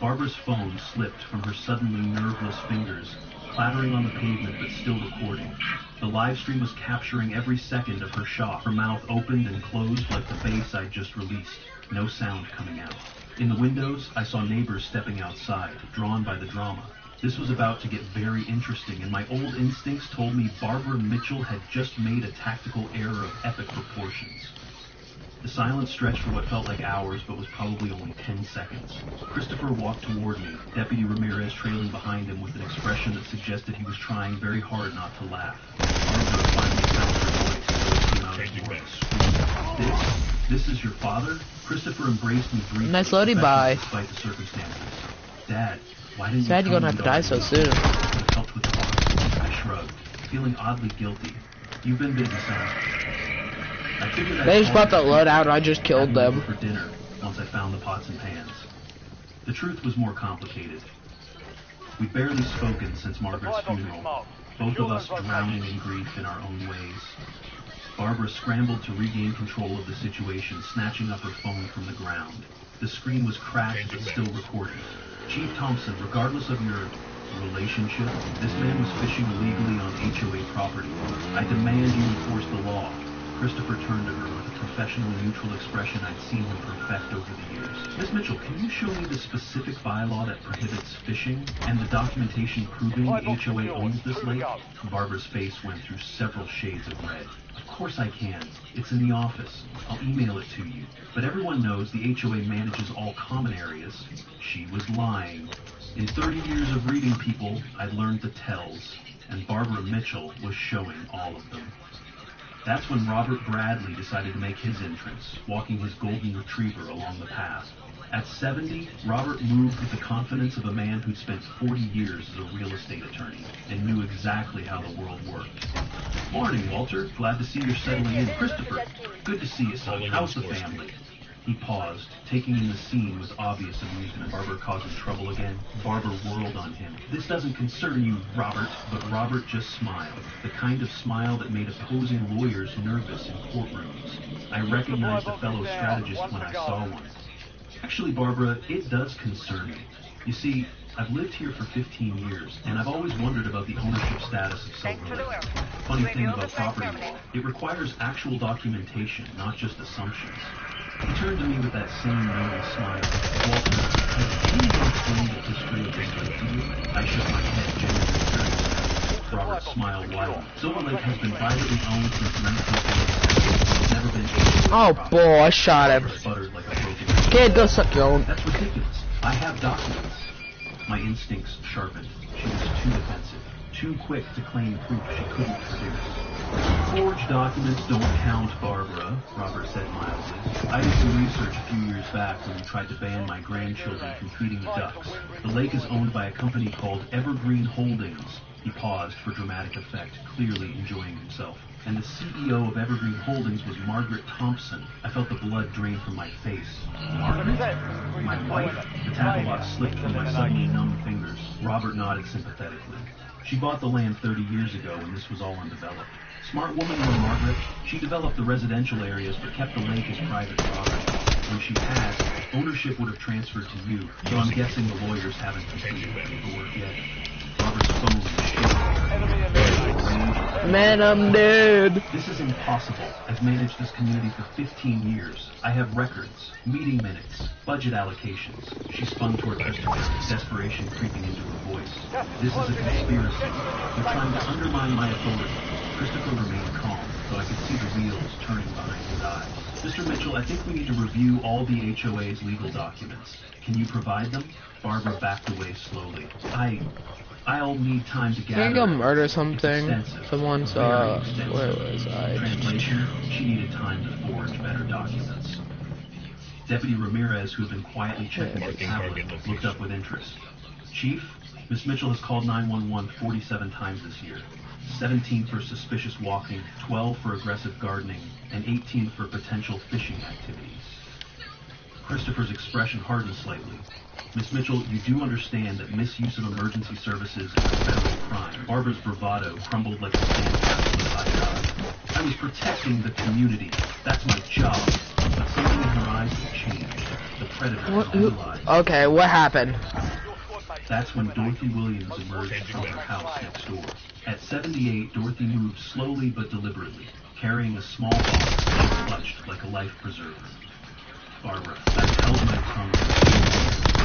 Barbara's phone slipped from her suddenly nerveless fingers, clattering on the pavement but still recording. The live stream was capturing every second of her shock, her mouth opened and closed like the bass I'd just released, no sound coming out. In the windows, I saw neighbors stepping outside, drawn by the drama. This was about to get very interesting, and my old instincts told me Barbara Mitchell had just made a tactical error of epic proportions. The silence stretched for what felt like hours, but was probably only 10 seconds. Christopher walked toward me, Deputy Ramirez trailing behind him with an expression that suggested he was trying very hard not to laugh. Barbara finally found her voice, so it came out as more of a scream. This is your father? Christopher embraced me briefly, Nice loading by. despite the circumstances. Dad, why didn't Sad you you're tell gonna me have to die so soon. I helped with the box. I shrugged, feeling oddly guilty. You've been busy, son. I figured I'd They just call brought the you load out and I just killed having you them. over for dinner once I found the pots and pans. The truth was more complicated. We'd barely spoken since Margaret's funeral, both of us drowning in grief in our own ways. Barbara scrambled to regain control of the situation, snatching up her phone from the ground. The screen was cracked but still recording. Chief Thompson, regardless of your relationship, this man was fishing illegally on HOA property. I demand you enforce the law. Christopher turned to her with a professionally neutral expression I'd seen him perfect over the years. Miss Mitchell, can you show me the specific bylaw that prohibits fishing and the documentation proving the HOA owns this lake? Barbara's face went through several shades of red. Of course I can. It's in the office. I'll email it to you. But everyone knows the HOA manages all common areas. She was lying. In 30 years of reading people, I'd learned the tells, and Barbara Mitchell was showing all of them. That's when Robert Bradley decided to make his entrance, walking his golden retriever along the path. At 70, Robert moved with the confidence of a man who'd spent 40 years as a real estate attorney and knew exactly how the world worked. Morning, Walter. Glad to see you're settling in. Christopher, good to see you, son. How's the family? He paused, taking in the scene with obvious amusement. Barbara causing trouble again. Barbara whirled on him. This doesn't concern you, Robert. But Robert just smiled. The kind of smile that made opposing lawyers nervous in courtrooms. I recognized a fellow strategist when I saw one. Actually, Barbara, it does concern me. You see, I've lived here for 15 years, and I've always wondered about the ownership status of Silver Lake. Funny thing about property law, it requires actual documentation, not just assumptions. He turned to me with that same knowing smile. Walter, has anyone explained the history of this lake to you? I shook my head, genuinely curious. Robert's smile widened. Silver Lake has been privately owned since 1947. It's never been... Oh boy, I shot him. Sputtered like a broken... Kid, go suck your own. That's ridiculous. I have documents. My instincts sharpened. She was too defensive, too quick to claim proof she couldn't produce. Forged documents don't count, Barbara, Robert said mildly. I did some research a few years back when we tried to ban my grandchildren from feeding the ducks. The lake is owned by a company called Evergreen Holdings. He paused for dramatic effect, clearly enjoying himself. And the CEO of Evergreen Holdings was Margaret Thompson. I felt the blood drain from my face. Margaret? My wife? The tackle box slipped from my suddenly numb fingers. Robert nodded sympathetically. She bought the land 30 years ago when this was all undeveloped. Smart woman, Margaret. She developed the residential areas but kept the lake as private property. When she passed, ownership would have transferred to you, so I'm guessing the lawyers haven't completed the paperwork yet. Robert's phone is shaking. Enemy eliminated. Man, I'm dead. This is impossible. I've managed this community for 15 years. I have records, meeting minutes, budget allocations. She spun toward Christopher, desperation creeping into her voice. This is a conspiracy. They're trying to undermine my authority. Christopher remained calm, though I could see the wheels turning behind his eyes. Mr. Mitchell, I think we need to review all the HOA's legal documents. Can you provide them? Barbara backed away slowly. I'll need time to gather. Can I go murder something? Extensive. Someone's, Very extensive. where was I? Translation, she needed time to forge better documents. Deputy Ramirez, who had been quietly checking the tablet, looked up with interest. Chief, Miss Mitchell has called 911 47 times this year. 17 for suspicious walking, 12 for aggressive gardening, and 18 for potential fishing activities. Christopher's expression hardened slightly. Miss Mitchell, you do understand that misuse of emergency services is a federal crime. Barbara's bravado crumbled like a sandcastle beside God. I was protecting the community. That's my job. But something in her eyes had changed. The predator had realized. Okay, what happened? That's when Dorothy Williams emerged from her house next door. At 78, Dorothy moved slowly but deliberately, carrying a small box that she clutched like a life preserver. Barbara, I've held my tongue.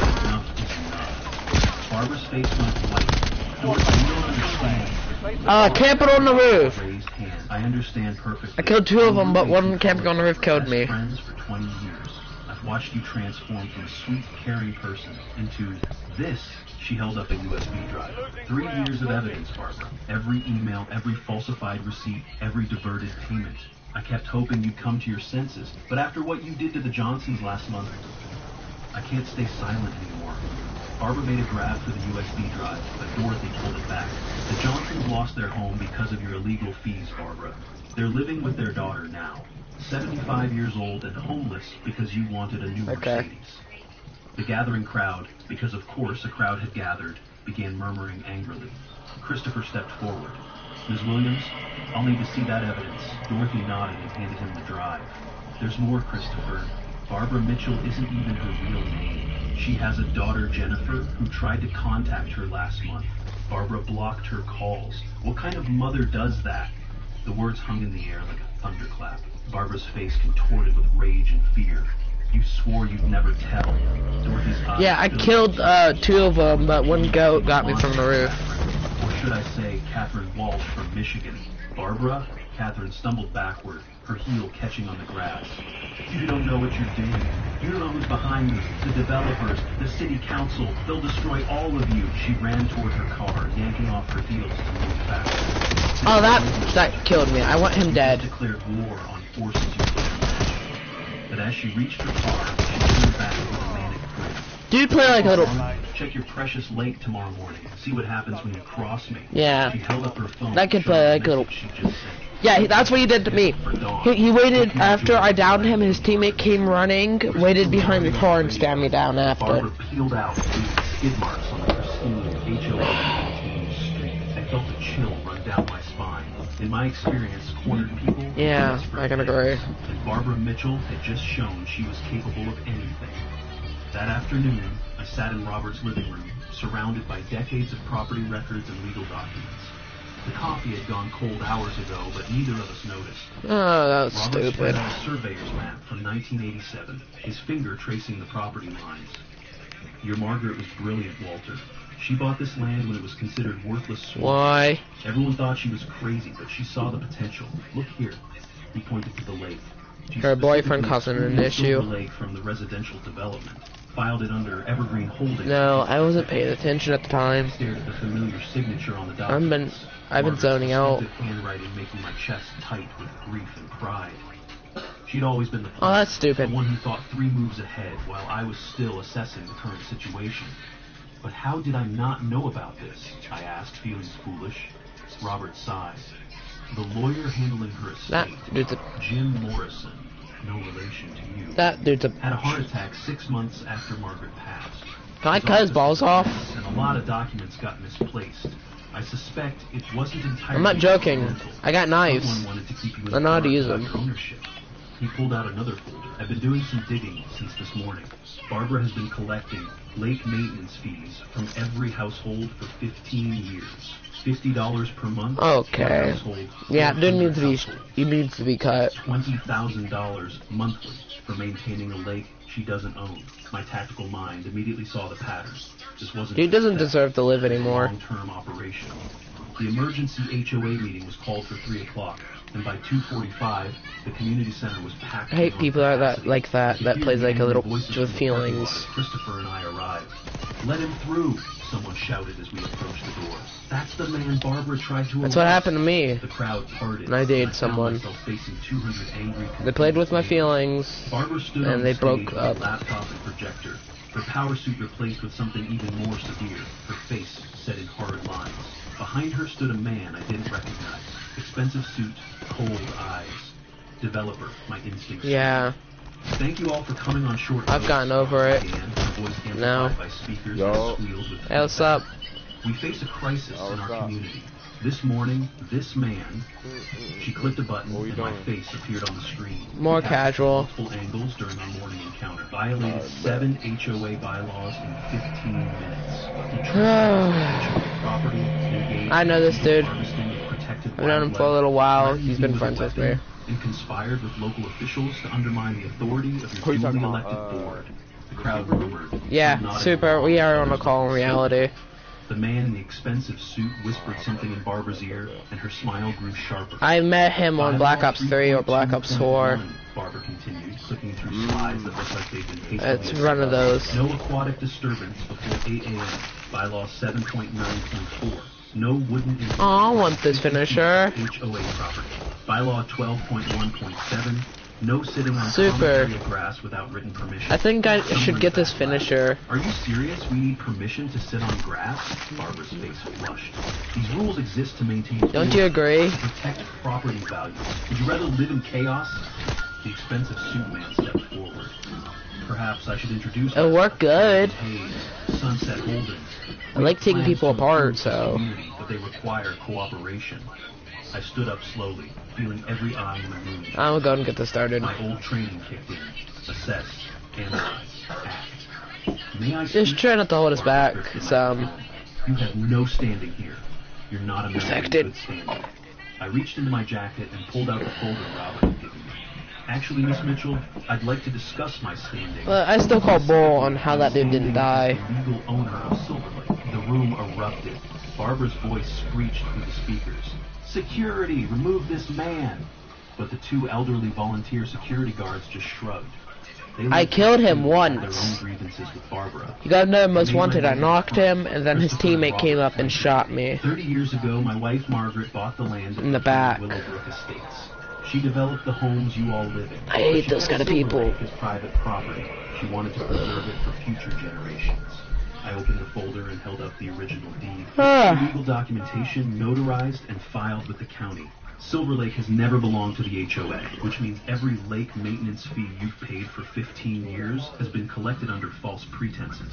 Enough is enough. Barbara's face went white. Dorothy, you don't understand. Camp it on the roof. Raised hand. I understand perfectly. I killed 2 of them, but one camping on the roof killed me. Friends for 20 years. I've watched you transform from a sweet, caring person into this. She held up a USB drive. 3 years of evidence, Barbara. Every email, every falsified receipt, every diverted payment. I kept hoping you'd come to your senses, but after what you did to the Johnsons last month, I can't stay silent anymore. Barbara made a grab for the USB drive, but Dorothy pulled it back. The Johnsons lost their home because of your illegal fees, Barbara. They're living with their daughter now. 75 years old and homeless because you wanted a new Mercedes. The gathering crowd, because of course a crowd had gathered, began murmuring angrily. Christopher stepped forward. Ms. Williams, I'll need to see that evidence. Dorothy nodded and handed him the drive. There's more, Christopher. Barbara Mitchell isn't even her real name. She has a daughter, Jennifer, who tried to contact her last month. Barbara blocked her calls. What kind of mother does that? The words hung in the air like a thunderclap. Barbara's face contorted with rage and fear. You swore you'd never tell. Dorothy's eyes. Yeah, I killed 2 of them, but one goat got me from the roof. Or should I say, Catherine Walsh from Michigan. Barbara? Catherine stumbled backward, her heel catching on the grass. You don't know what you're doing. You don't know who's behind me. The developers, the city council. They'll destroy all of you. She ran toward her car, yanking off her heels to move faster. Oh, that killed me. I want him dead. Declared war on forces you can't match. But as she reached her car, she turned back with a manic grin. Dude, play like a little. Check your precious lake tomorrow morning. See what happens when you cross me. Yeah. She held up her phone. That could play like a little. She just sent. Yeah, that's what he did to me. He waited after I downed him. His teammate came running, waited behind the car, and spammed me down after. Barbara peeled out, leaving skid marks on the pristine HOA street. I felt a chill run down my spine. In my experience, cornered people. Yeah, I can agree. And Barbara Mitchell had just shown she was capable of anything. That afternoon, I sat in Robert's living room, surrounded by decades of property records and legal documents. The coffee had gone cold hours ago, but neither of us noticed. Oh, that was Robert stupid. spread out a surveyor's map from 1987, his finger tracing the property lines. Your Margaret was brilliant, Walter. She bought this land when it was considered worthless swamp. Why? Everyone thought she was crazy, but she saw the potential. Look here. He pointed to the lake. She Her boyfriend specifically causing an excluded issue. the lake from the residential development. Filed it under Evergreen Holdings. No, I wasn't paying attention at the time. Stared at the familiar signature on the document. I've been zoning out. Handwriting making my chest tight with grief and pride. She'd always been the Oh, that's stupid. the one who thought 3 moves ahead while I was still assessing the current situation. But how did I not know about this? I asked, feeling foolish. Robert sighed. The lawyer handling her That estate, dude's a. Jim Morrison, no relation to you, That dude's a. had a heart attack 6 months after Margaret passed. Can I cut his balls off? And a lot of documents got misplaced. I suspect it wasn't entirely I'm not joking. accidental. I got knives. Someone wanted to keep you in I know how to the use dark them. about ownership. He pulled out another folder. I've been doing some digging since this morning. Barbara has been collecting lake maintenance fees from every household for 15 years. $50 per month. Okay. Household, Yeah, it didn't need to be. households. He needs to be cut. $20,000 monthly for maintaining a lake she doesn't own. My tactical mind immediately saw the pattern. This wasn't He doesn't just deserve to live a anymore. long-term operation. The emergency HOA meeting was called for 3 o'clock, and by 2:45, the community center was packed. I hate beyond people that capacity. like that. I could That hear plays the like a angry little voices with from the parking lot feelings. as Christopher and I arrived. "Let him through," someone shouted as we approached the door. "That's the man Barbara tried to That's what arrest." happened to me. The crowd parted. And I dated found someone. myself facing 200 angry, They played with my confused feelings, Barbara stood and on they the broke stage with up. a laptop and projector, her power suit replaced with something even more severe, her face set in hard lines. Behind her stood a man I didn't recognize. Expensive suit, cold eyes. Developer, my instincts. Yeah, Thank you all for coming on short I've notice. gotten over it. Began, her voice amplified No. by speakers Yo. that squealed with Hey, what's up? We face a crisis Oh, in what's our up? community. This morning, this man, she clicked a button What are you and my doing? face appeared on the screen. More Captured casual. Multiple angles during our morning encounter. Violated bet. 7 HOA bylaws in 15 minutes. He trespassed on HOA property, engaged I know this in dude. harvesting of protected I've known him for a wildlife, little while. threatened He's me been with a friends with weapon, me. and conspired with local officials to undermine the authority of Who your you talking duly about? elected board. The crowd murmured. Yeah, nodded super. along. We are on a call in reality. The man in the expensive suit whispered something in Barbara's ear, and her smile grew sharper. I met him on Black Ops 3 or Black Ops 4. Barbara continued, clicking through slides that looked like they'd been hastily It's one of those. No aquatic disturbance before 8 a.m. Bylaw 7.9.4. No wooden implements. Aw, I want this finisher. HOA property. Bylaw 12.1.7. No sitting on Super. common area grass without written permission. I think I should get this finisher. Are you serious? We need permission to sit on grass? Barbara's face flushed. These rules exist to maintain Don't you order, agree? to protect property values. Would you rather live in chaos? The expensive suit man stepped forward. Perhaps I should introduce It'll work good. Hayes, Sunset Holdings. I like taking people apart, so. Community, but they require cooperation. I stood up slowly, feeling every eye in the room. I'm gonna go and get this started. My old training kicked in. Assess, analyze, act. May I Just speak? try not to hold us back. Barbara It's, gripped my hand. You have no standing here. You're not a member of Infected. good standing. I reached into my jacket and pulled out the folder Robert had given me. Actually, Miss Mitchell, I'd like to discuss my standing. But I still call bull on how that dude didn't die. The legal owner of Silver Lake. The room erupted. Barbara's voice screeched through the speakers. Security! Remove this man! But the 2 elderly volunteer security guards just shrugged. They I looked killed like him two had once. Their own grievances with Barbara. He got another most wanted. I knocked him, and then his teammate came up and shot me. 30 years ago, my wife Margaret bought the land In the back. Willowbrook Estates. She developed the homes you all live in. I hate She those kept kind of Silver people. Lake as private property. She wanted to preserve it for future generations. I opened the folder and held up the original deed. Ah. Legal documentation notarized and filed with the county. Silver Lake has never belonged to the HOA, which means every lake maintenance fee you've paid for 15 years has been collected under false pretenses.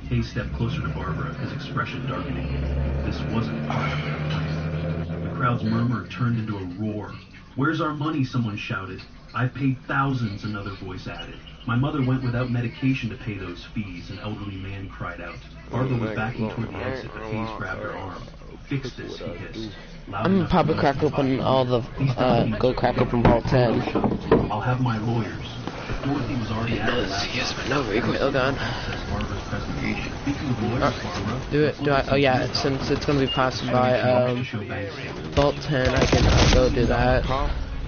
Hayes stepped closer to Barbara, his expression darkening. This wasn't part of their plan. The crowd's murmur turned into a roar. "Where's our money?" someone shouted. "I've paid thousands," another voice added. "My mother went without medication to pay those fees," an elderly man cried out. Barbara was backing toward the exit, but Hayes grabbed her arm. "Fix this," he hissed. Loud I'm gonna enough probably for crack most open to all the, go crack open Vault 10. I'll have my lawyers. But Dorothy was already at the laptop. Yes, but no recoil gun. Says Barbara's presentation. Speaking of lawyers, Barbara, Do it, do I, oh yeah, since it's gonna be passed by, to show bank statements. Vault 10, I can go do that.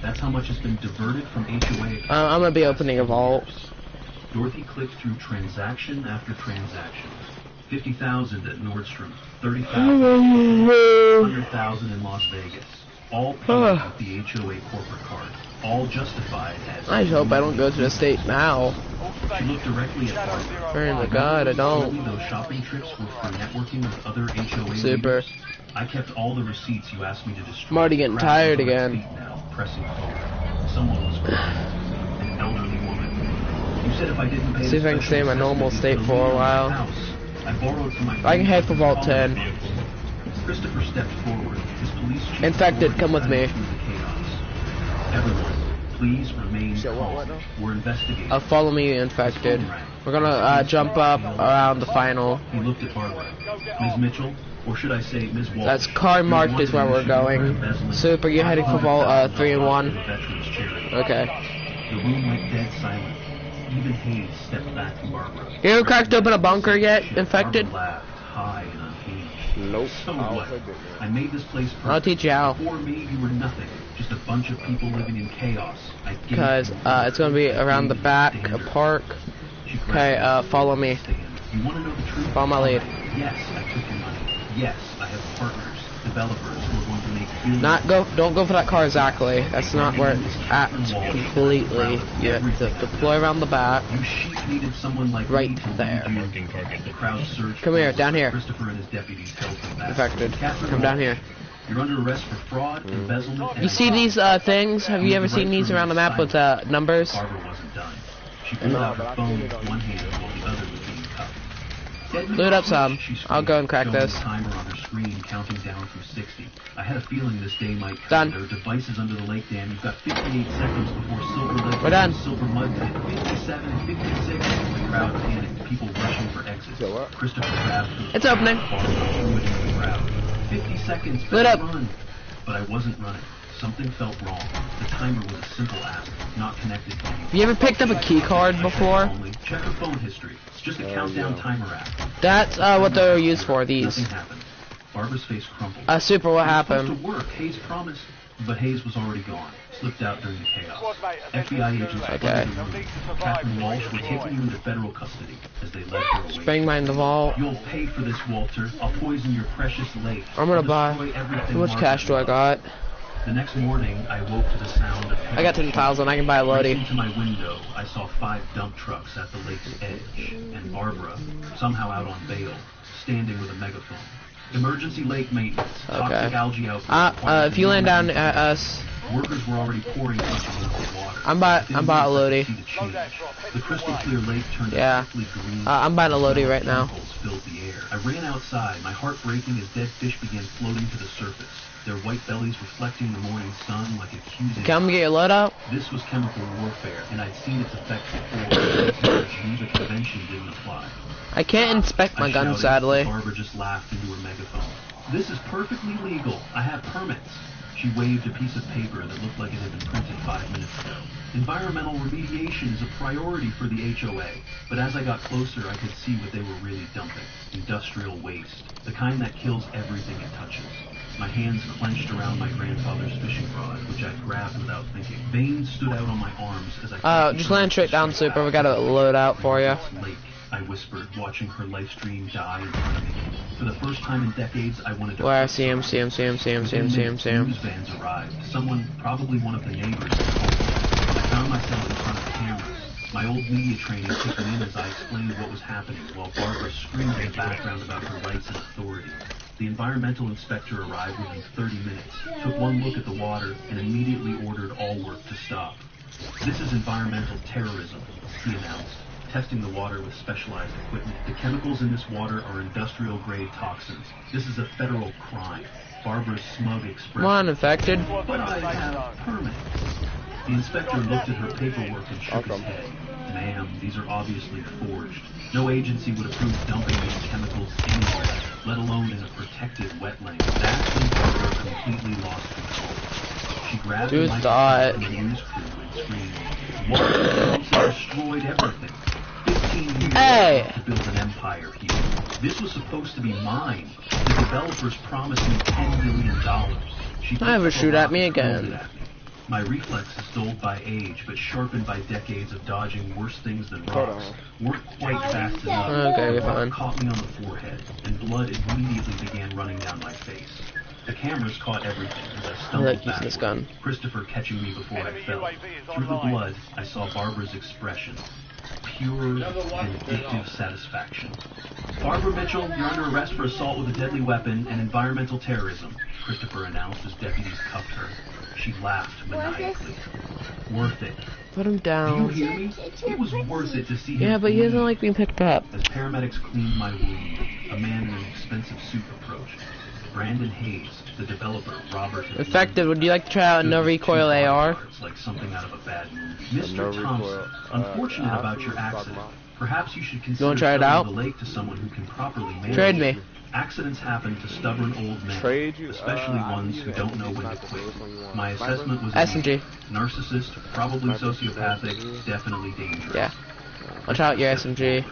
That's how much has been diverted from HOA. I'm gonna be opening a vault. Dorothy clicked through transaction after transaction. 50,000 at Nordstrom, 30,000, 100,000 in Las Vegas. All paid with the HOA corporate card. All justified as. I hope I don't go to the state now. She looked directly at Barbara. Oh my god, I don't. Those shopping trips were for networking with other HOA Super. leaders. I kept all the receipts you asked me to destroy. I'm already getting tired again. Now, pressing forward. Someone was crying. An elderly woman. You said if I didn't pay See if I can stay in my normal state for a while. I borrowed from my I can head for Vault 10. Christopher stepped forward. His police chief Infected, come with me. through the chaos. Everyone, Please remain Shit, what calm. now? We're investigating. Follow me, infected. We're gonna jump up around the final. He looked at Barbara. Ms. Mitchell, or should I say Ms. Walsh? That's car marked is where we're going. Super, you're heading for vault 3 and 1. Okay. The room went dead silent. Even Hayes stepped back from Barbara. You ever cracked open a bunker yet, infected? Barbara laughed, high and unhinged. Nope. So I what? don't think I made this place perfect. I'll teach you how. Before me, you were nothing. Just a bunch of people living in chaos. I gave Because you it's gonna be around the back, a standard. park. She Okay, grabbed follow me. stand. You want to know the truth? Follow my lead. Yes, I took your money. Yes, I have partners, developers who are going to make billions. Don't go for that car exactly. That's not where it's at completely. You have to deploy around the back. You sheep needed someone like Right me to there. lead you. Marking target. The crowd surged. Come here, forward. down here. Christopher and his deputies held them back. Infected. Catherine Come down Walsh, here. You're under arrest for fraud, embezzlement, and You see these things? Have you ever seen these around the map with numbers? Barbara wasn't done. She pulled out her phone with one hand while the other was being cuffed. Load up some. She screamed, I'll go and crack showing this. the timer on her screen counting down from 60. I had a feeling this day might come. Done. There are devices under the lake dam. You've got 58 seconds before Silver Lake. We're done. Silver Mud Pit. 57, 56. The crowd panicked. People rushing for exits. So what? Christopher grabbed her. It's opening. Barbara threw it into the crowd. 50 seconds. Load better up. Run. But I wasn't running. Something felt wrong. The timer was a simple app, not connected to anything. You ever picked up a key card before? Check her phone history. It's just a countdown timer app. That's what they're used for. These. Nothing happened. Barbara's face crumpled. Super. What It was happened? supposed to work. Hayes promised, but Hayes was already gone. Slipped out during the chaos. Squad mate, FBI agents Okay. flooded the They'll room. need to survive Catherine to Walsh were destroy. taking you into federal custody as they led her away. Bang mine the vault. You'll pay for this, Walter. I'll poison your precious lake. I'm gonna I'll buy. destroy everything How much Mark cash do I got? The next morning, I woke to the sound of I got 10,000. I can buy a Racing Lodi. to my window, I saw 5 dump trucks at the lake's edge, and Barbara, somehow out on bail, standing with a megaphone. Emergency lake maintenance. Toxic Okay. algae outbreak. If you land down at us, Workers were already pouring bunches into the water. I'm buying Within a minutes, I Lodi. could see the change. The crystal clear lake turned Yeah. sickly green. I'm buying a Lodi right now. Chemicals filled the air. I ran outside, my heart breaking as dead fish began floating to the surface, their white bellies reflecting the morning sun like accusing. come get your load up. This was chemical warfare, and I'd seen its effects before. The prevention didn't apply. I can't inspect my I gun, shouted, sadly. but Barbara just laughed into her megaphone. This is perfectly legal. I have permits. She waved a piece of paper that looked like it had been printed 5 minutes ago. Environmental remediation is a priority for the HOA, but as I got closer, I could see what they were really dumping. Industrial waste. The kind that kills everything it touches. My hands clenched around my grandfather's fishing rod, which I grabbed without thinking. Veins stood out on my arms as I... Just land straight down, Super. We got a load out for you. Lake, I whispered, watching her life stream die in front of me. For the first time in decades, I wanted to... Where? See him. News vans arrived. Someone, probably one of the neighbors. I found myself in front of cameras. My old media training kicking in as I explained what was happening, while Barbara screamed in the background about her rights and authority. The environmental inspector arrived within 30 minutes, took one look at the water, and immediately ordered all work to stop. This is environmental terrorism, he announced, testing the water with specialized equipment. The chemicals in this water are industrial-grade toxins. This is a federal crime. Barbara's smug expression. Come on, infected. But I have permits. The inspector looked at her paperwork and shook his head. Ma'am, these are obviously forged. No agency would approve dumping these chemicals anywhere, let alone in a protected wetland. That's when Barbara completely lost control. She grabbed Dude, the thought. microphone from the news crew and screamed, "Water has destroyed everything. 15 years Hey! to build an empire here. This was supposed to be mine. The developers promised me $10 million. She Never picked up a shoot at rock me and hurled again. it at me. My reflexes, dulled by age, but sharpened by decades of dodging worse things than rocks, weren't quite fast enough. Okay, you're The rock fine. caught me on the forehead, and blood immediately began running down my face. The cameras caught everything as I I stumbled like using back. this gun. Christopher catching me before I Enemy fell. UAV is Through the online. blood, I saw Barbara's expression. Pure and addictive satisfaction. Barbara Mitchell, you're under arrest for assault with a deadly weapon and environmental terrorism, Christopher announced as deputies cuffed her. She laughed maniacally. Worth it. Put him Do you down. hear me? It was worth it to see him Yeah, but he bleed. doesn't like being picked up. As paramedics cleaned my wound, a man in an expensive suit approached. Brandon Hayes, the developer, Robert. Effective. Would you like to try out a no recoil AR? Like something out of a bad movie. No Mr. recoil. Thompson, unfortunate about your accident. Perhaps you should consider wanna try it selling out? the lake to someone who can properly manage Trade it. me. Accidents happen to stubborn old men, Trade you? especially I ones use who it. don't know when to Not the quit. first one you want. My Sniper? assessment was SMG. narcissist, probably Sniper? sociopathic, definitely dangerous. Yeah. I'll try out your SMG.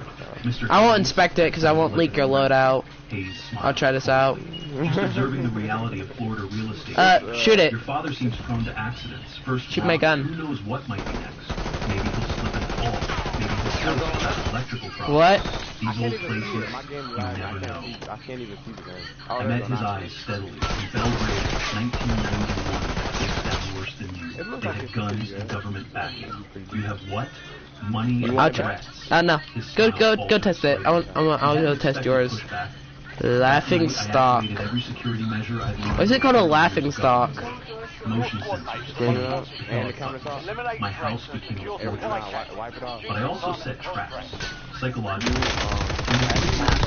Mr. I won't Hayes, inspect it because I won't leak your loadout. Hayes smiled. I'll try this out. Just observing the reality of Florida real estate. Shoot it. Your father seems prone to accidents. First Shoot of my all, gun. Who knows what might be next? Maybe he'll slip and fall. Maybe he'll slip and have electrical problems. What? These old places, My game you lag. never know. I can't even see the game. I met his eyes steadily. In Belgrade, 1991, things got worse than you. It looks They like had it's guns pretty and good. government backing. You have what? Money and I'll threats. No. His Go smile test it. faltered I'll go test yours. Pushback. Laughing stock. Every security measure I've learned. Why is it called a laughing stock? Motion sensors. Screen it up and the countertop. Eliminate My house threats became and a secure Every supply time, chain. wipe it off. But I also set traps. Psychologically.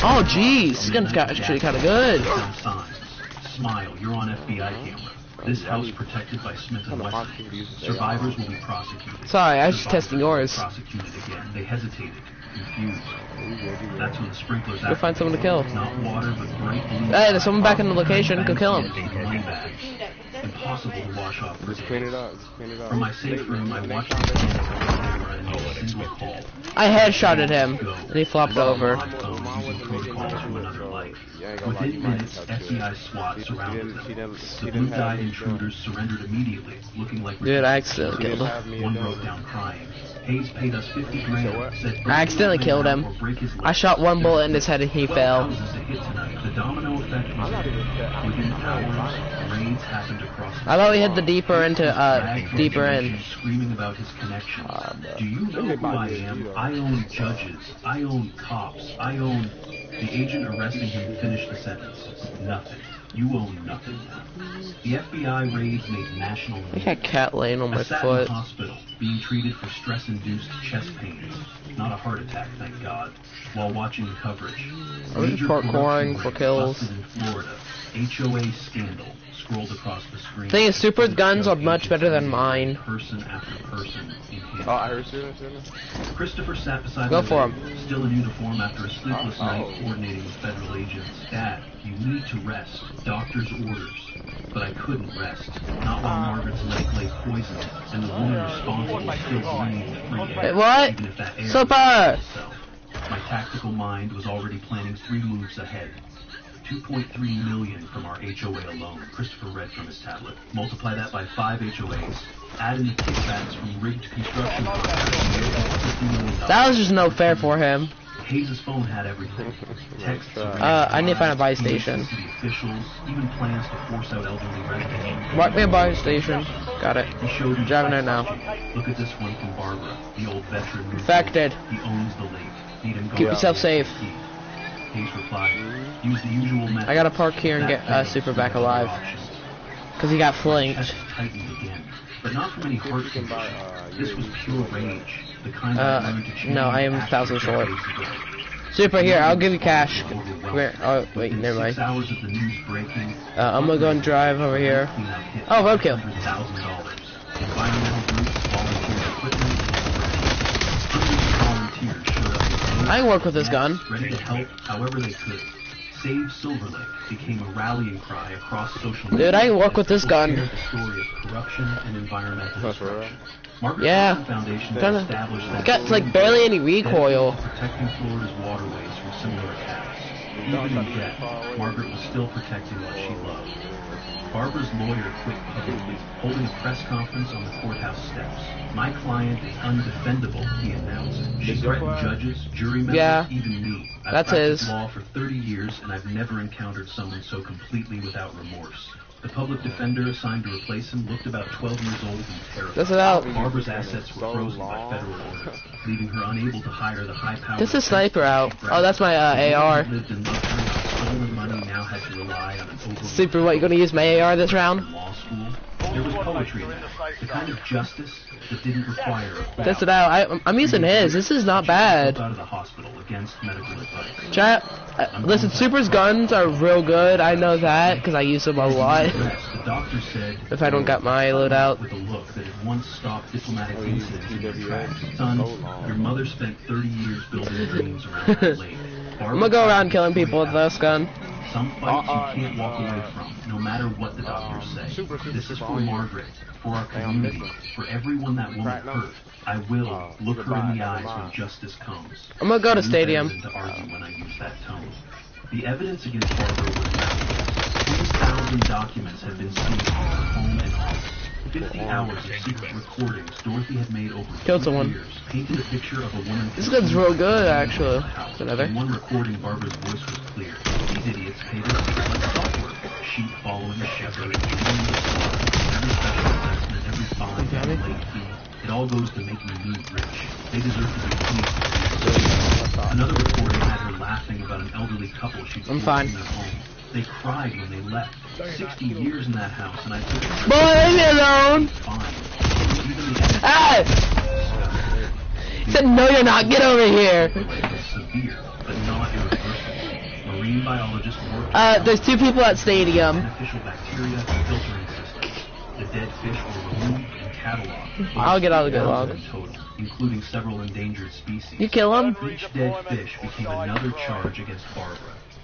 Oh, jeez. This gun's actually kind of good. Some signs. Smile, you're on FBI camera. This house protected by Smith & Wesson. Survivors will be prosecuted. Sorry, I was just Survivors testing will be yours. Prosecuted again. They hesitated, confused. That's when the sprinklers Go find someone to kill. Not water, but bright blue. Hey, there's someone back in the location. Go kill him. Money bags. Impossible to wash off for Just clean days. it up. Just clean it up. From my safe room, I watched the camera and made a single call. I headshotted him, and he flopped over. My phone using protocol to another life. Within minutes, FBI SWAT surrounded them. The blue-eyed intruders surrendered immediately, looking like Dude, I accidentally killed him. one broke down crying. Hayes paid us 50 grand. Said I accidentally killed him. or break his I shot one bullet in his head and he 12 fell. houses to hit tonight. The domino effect was within hours. Raids happened across the I thought we hit the deeper into, Dragged deeper in. information, screaming about his connections. Do you know who I am? I own judges. I own cops. I own... The agent arresting him finished the sentence. Nothing. You own nothing. The FBI raids made national I news. got cat laying on I my sat foot. in hospital, being treated for stress-induced chest pains. Not a heart attack, thank God. While watching the coverage. I was Major parkouring corruption for ring kills. busted in Florida. HOA scandal scrolled across the screen. Thing is, Super's guns are much better than mine. Person after person in handcuffs. Oh, I heard you. Christopher sat beside Go my for bed, still in uniform after a sleepless night coordinating with federal agents. Dad, you need to rest. Doctor's orders. But I couldn't rest. Not while Margaret's leg lay poisoned, and the woman responsible still breathed free air. Wait, what? Even if that air Super! was itself. My tactical mind was already planning 3 moves ahead. 2.3 million from our HOA alone. Christopher read from his tablet. Multiply that by 5 HOAs. Add in the kickbacks from rigged construction contracts. $50 million. That was just no fair for him. Hayes' phone had everything. Texts, I need to find a buy station. city officials, even plans to force out elderly residents. Mark me a buy station. Got it. He showed me Driving there now. Look at this one from Barbara, the old veteran. who Infected. He owns the lake. Need him Keep yourself safe. Hayes replied, use the usual method. I gotta park here and get Super back alive. Because he got flanked. Chest tightened again, but not from any heart can buy, condition. This was pure rage, the kind I learned to change no, I am after 1,000 short. decades ago. Super, here, I'll give you cash. Where? Oh, wait, Within never 6 mind. hours of the news breaking, I'm gonna go and drive over here. cleanup hit Oh, roadkill. $100,000. Environmental groups, volunteer equipment, hundreds of volunteers showed up. I can work with this gun. Ready to help however they could. Save Silver Lake became a rallying cry across social media. Dude, I can work with this gun. Shared the story of corruption and environmental That's right. destruction. Margaret Yeah. Johnson Foundation Kinda- established that It's got like barely any recoil. protecting Florida's waterways from similar attacks. Even in death, Margaret was still protecting what she loved. Barbara's lawyer quit publicly, holding a press conference on the courthouse steps. My client is undefendable, he announced. She threatened judges, jury members, Yeah. even me. I've That's practiced his. law for 30 years, and I've never encountered someone so completely without remorse. The public defender assigned to replace him looked about 12 years old and terrified. This is out. Barbara's assets were frozen by federal order, leaving her unable to hire the high-powered... This is sniper out. Oh, that's my AR. Lived in luxury on stolen money, now had to rely on an overwhelming Super, what, you gonna use my AR this round? law school. There was poetry in that, the kind of justice that didn't require a court. Test it out. I'm using his. This is not bad. Out of the hospital against medical advice. Try it. Listen, Super's guns are real good. I know that because I use them a lot. The doctor said, If I don't got my loadout. with a look that had once stopped diplomatic incidents in your tracks. Son, your mother spent 30 years building dreams around that lake. I'm gonna go around killing people with this gun. Some fights you can't walk away from, no matter what the doctors say. This is for Margaret, for our community, for everyone that woman hurt. I will look her in the eyes when justice comes. I'm gonna go to Stadium. To argue when I use that tone. The evidence against Barbara was mounting. 2,000 documents had been seized from her home and office. 50 hours of secret recordings Dorothy had made over Killed 2 someone. years painted a picture of a woman. This gun's real good, actually. Another. In one recording, Barbara's voice was clear. These idiots pay their fees like software. Sheep following a shepherd, every special assessment, every fine, every late fee. It all goes to making me rich. They deserve to be pleased. Another recording had her laughing about an elderly couple she'd I'm seen fine. in their home. They cried when they left. 60 years in that house, and I took it. Boy, leave me alone! Fine. Even the Ah! He said, no, you're not. Get over here. severe, but not irreversible. Marine biologists worked There's 2 people at Stadium. beneficial bacteria and filtering systems. The dead fish were removed and cataloged. I'll get all the good 1,000 log. in total, including several endangered species. You kill him? Each dead fish became another charge against Barbara.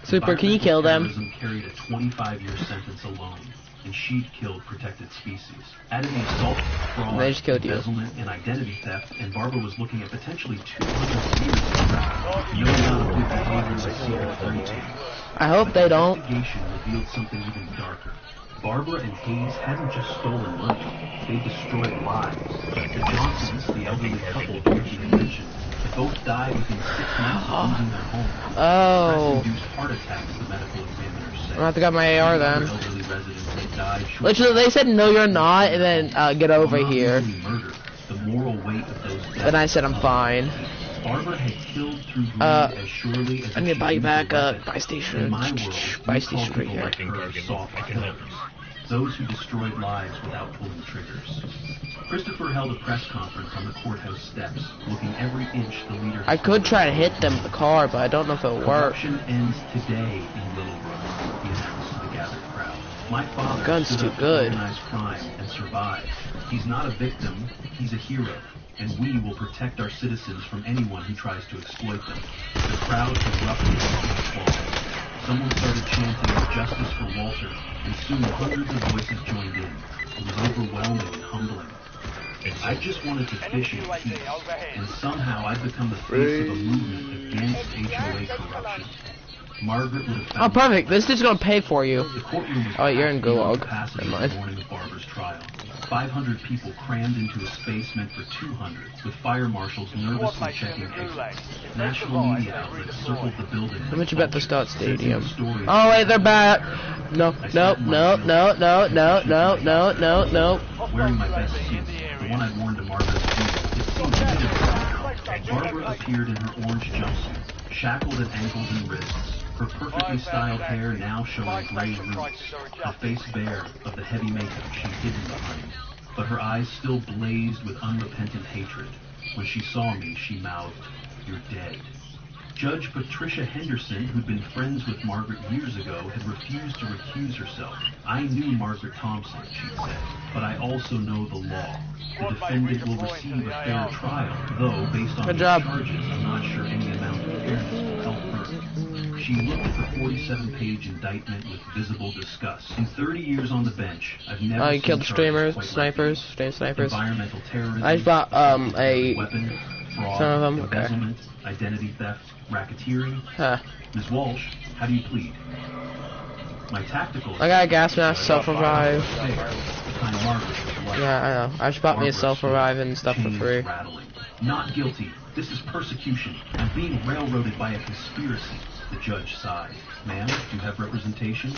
Super, can you kill them? Environmental terrorism carried a 25-year sentence alone, and she'd killed protected species. Adding the assault, fraud, They just killed you. embezzlement, and identity theft, and Barbara was looking at potentially 200 years of prison. No amount of good behavior was seen free. I hope they don't. Investigation revealed something even darker. Barbara and Hayes hadn't just stolen money, they destroyed lives. The Johnsons, the elderly couple Dorothy had mentioned, had both died within 6 months of losing their home. Oh. Stress-induced heart attacks, the medical examiners said. I'll have to get my AR then. Elderly residents had died shortly Literally, they said, no, you're not, and then, get over not here. only murder, the moral weight of those deaths. And I said, I'm fine. Barbara had killed through greed as surely as I need if to buy she you used back a up. weapon. Buy station. In my world, Buy we station call right people here. like her soft killers. Those who destroyed lives without pulling triggers. Christopher held a press conference on the courthouse steps, looking every inch the leader. I could try to hit them with the car, but I don't know if it'll work. Corruption ends today in Willowbrook, he announced to the gathered crowd. My father Gun's stood too up to good. organized crime and survived. He's not a victim, he's a hero. And we will protect our citizens from anyone who tries to exploit them. The crowd erupted into applause. Someone started chanting justice for Walter, and soon hundreds of voices joined in. It was overwhelming and humbling. I just wanted to fish in peace, and somehow I've become the face of a movement against HOA corruption. Margaret would have Oh, found perfect. This is gonna pay for you. the courtroom was Oh, you're in packed beyond Gulag. capacity Never on the mind. morning of Barbara's trial. 500 people crammed into a space meant for 200, with fire marshals nervously checking exits. National media outlets circled the building. How much you bet the Start Stadium? Stories Oh wait, they're back. No, no, no, no, no, no, no, no, no, no. wearing my best suit, the one I'd worn to Margaret's funeral. It seemed fitting. Barbara appeared in her orange jumpsuit, shackled at ankles and wrists, her perfectly styled hair now showing gray roots, her face bare of the heavy makeup she'd hidden behind. But her eyes still blazed with unrepentant hatred. When she saw me, she mouthed, "You're dead." Judge Patricia Henderson, who'd been friends with Margaret years ago, had refused to recuse herself. "I knew Margaret Thompson," she'd said, "but I also know the law. The defendant will receive a fair trial, though, based on Good the job. charges, I'm not sure any amount of fairness will help her." She looked at the 47-page indictment with visible disgust. In 30 years on the bench, I've never Oh, you seen killed charges streamers, quite like snipers, these. stay snipers. Environmental terrorism. I just bought, a- weapon, fraud, some of them, okay. embezzlement, identity theft, racketeering. Huh. Ms. Walsh, how do you plead? My tactical. I got a gas mask, self-revive. Fair, the kind Margaret would like. Yeah, I know. I just bought me a self-revive and stuff for Chains free. rattling. Not guilty. This is persecution. I'm being railroaded by a conspiracy. The judge sighed. "Ma'am, do you have representation?"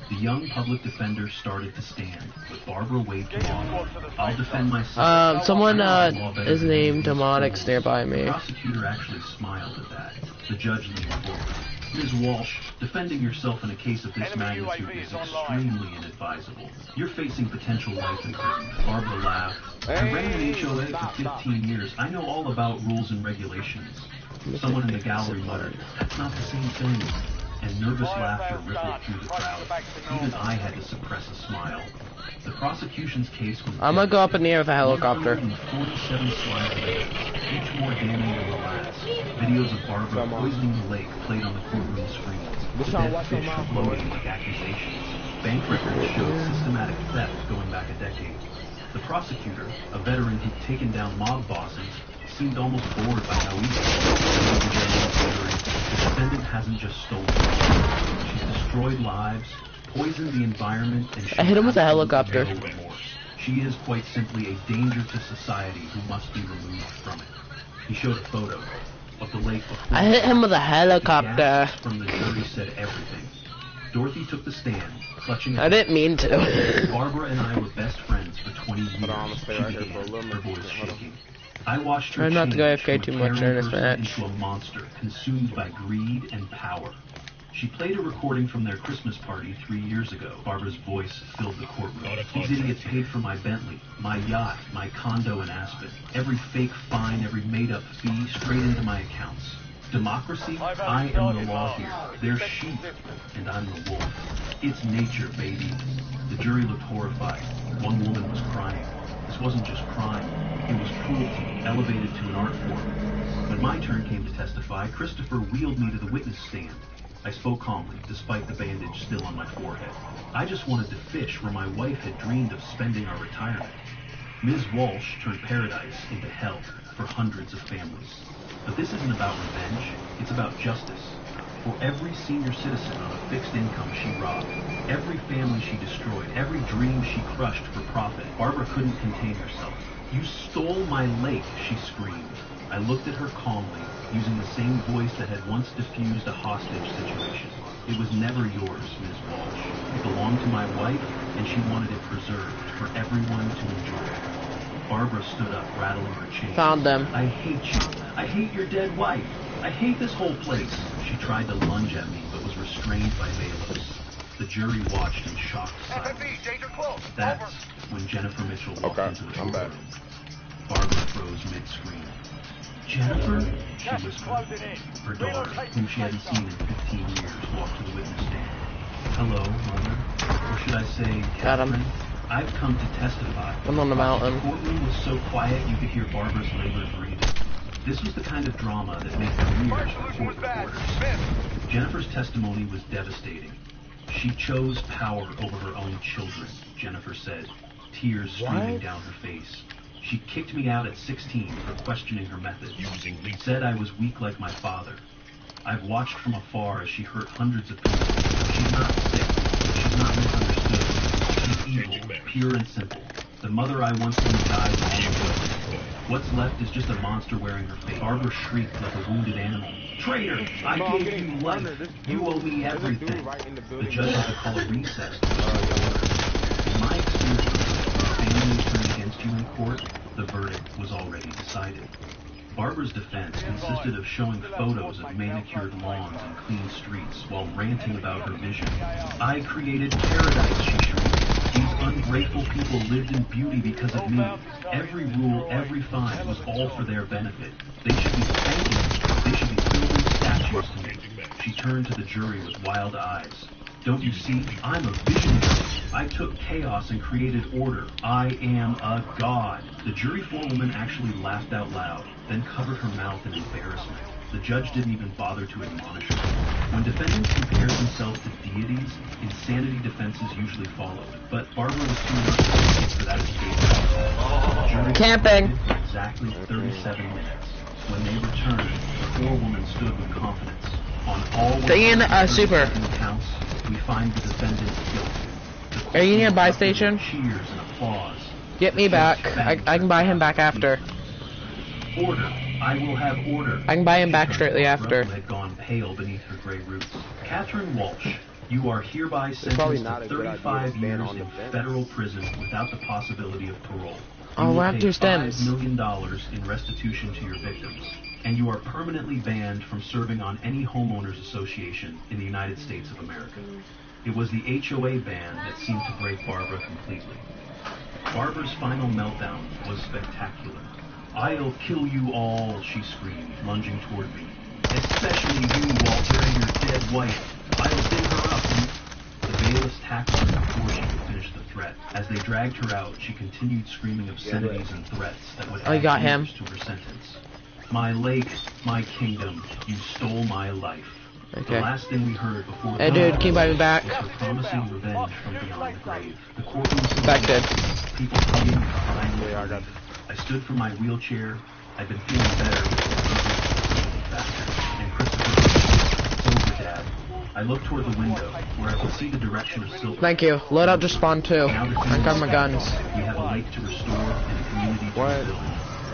The young public defender started to stand, but Barbara waved him off. "I'll defend myself." Someone, I know the law better is than named these Demonics fools. nearby me. The prosecutor actually smiled at that. The judge leaned forward. "Ms. Walsh, defending yourself in a case of this magnitude is extremely inadvisable. You're facing potential life imprisonment." Barbara laughed. "I ran an HOA for 15 years. I know all about rules and regulations." Someone in the gallery muttered, "That's not the same thing." and nervous laughter rippled through the crowd. Even I had to suppress a smile. The prosecution's case was I'm gonna go up in the air with a helicopter. 147 slides of evidence, each more damning than the last. Videos of Barbara poisoning the lake played on the courtroom screens. The dead fish floating like accusations. Bank records showed systematic theft going back a decade. The prosecutor, a veteran who'd taken down mob bosses, seemed almost bored by how easy it was. The defendant hasn't just stolen. She's destroyed lives, poisoned the environment, and I hit him with a helicopter. no remorse. She is quite simply a danger to society who must be removed from it. He showed a photo of the lake before. I hit him with a helicopter. Gasps from the jury said everything. Dorothy took the stand, clutching. I didn't mean to. Barbara and I were best friends for 20 years. I'm gonna stay right here for a She little began, her bit. voice shaking. I watched her Try not to go change AFK from too a much caring during this person match. into a monster consumed by greed and power. She played a recording from their Christmas party 3 years ago. Barbara's voice filled the courtroom. These idiots paid for my Bentley, my yacht, my condo in Aspen. Every fake fine, every made-up fee, straight into my accounts. Democracy? I am the law here. They're sheep, and I'm the wolf. It's nature, baby. The jury looked horrified. One woman was crying. This wasn't just crime. It was cruelty, elevated to an art form. When my turn came to testify, Christopher wheeled me to the witness stand. I spoke calmly, despite the bandage still on my forehead. I just wanted to fish where my wife had dreamed of spending our retirement. Ms. Walsh turned paradise into hell for hundreds of families. But this isn't about revenge, it's about justice. For every senior citizen on a fixed income she robbed, every family she destroyed, every dream she crushed for profit, Barbara couldn't contain herself. You stole my lake, she screamed. I looked at her calmly, using the same voice that had once diffused a hostage situation. It was never yours, Ms. Walsh. It belonged to my wife, and she wanted it preserved for everyone to enjoy. Barbara stood up, rattling her chain. Found them. I hate you. I hate your dead wife. I hate this whole place. She tried to lunge at me, but was restrained by bailiffs. The jury watched in shocked silence. That's when Jennifer Mitchell walked into the courtroom. Barbara froze mid-scream. Jennifer? She whispered. Her daughter, whom she hadn't seen in 15 years, walked to the witness stand. Hello, Mother. Or should I say, Got him. Catherine? I've come to testify. I'm on the mountain. The courtroom was so quiet you could hear Barbara's labored breathing. This was the kind of drama that made careers for court reporters. Jennifer's testimony was devastating. She chose power over her own children, Jennifer said, tears streaming down her face. She kicked me out at 16 for questioning her methods. Said I was weak like my father. I've watched from afar as she hurt hundreds of people. She's not sick. She's not misunderstood. She's evil, pure and simple. The mother I once knew died long ago. What's left is just a monster wearing her face. Barbara shrieked like a wounded animal. Traitor! I gave you life. You owe me everything. The judge had to call a recess. In my experience, when families turn against you in court, the verdict was already decided. Barbara's defense consisted of showing photos of manicured lawns and clean streets while ranting about her vision. I created paradise, she shrieked. These ungrateful people lived in beauty because of me. Every rule, every fine was all for their benefit. They should be thanking me. They should be building statues to me. She turned to the jury with wild eyes. Don't you see? I'm a visionary. I took chaos and created order. I am a god. The jury forewoman actually laughed out loud, then covered her mouth in embarrassment. The judge didn't even bother to admonish her. When defendants compared themselves to deities, insanity defenses usually followed. But Barbara was too much for that escape. The jury Camping. for exactly 37 minutes. When they returned, the forewoman stood with confidence. On all Super. counts, we find the defendant guilty. Are you near a buy station? Cheers and applause. Get me back. I can buy him back after. Order. I will have order. I can buy him back She shortly turned after. Had gone pale beneath her gray roots. Catherine Walsh, you are hereby probably sentenced not to a good idea 35 to stand years on in the fence. federal prison without the possibility of parole. Oh, You will raptor pay stems. $5 million in restitution to your victims, and you are permanently banned from serving on any homeowners association in the United States of America. It was the HOA ban that seemed to break Barbara completely. Barbara's final meltdown was spectacular. I'll kill you all, she screamed, lunging toward me. Especially you, Walter, and your dead wife. I'll dig her up. The bailiffs tackled her before she could finish the threat. As they dragged her out, she continued screaming obscenities and threats that would Oh, you add got him. years to her sentence. My lake, my kingdom, you stole my life. Okay. The last thing we heard before Hey, dude, can you buy me back? was her promising revenge from beyond the grave. The courtroom was Infected. people hugging and crying with relief. I stood from my wheelchair. I'd been feeling better and Christopher over Dad. I looked toward the window where I could see the direction of Silver. Thank you. Loadout just spawned too. Now the I got my guns. We have a lake to restore and a community to rebuild.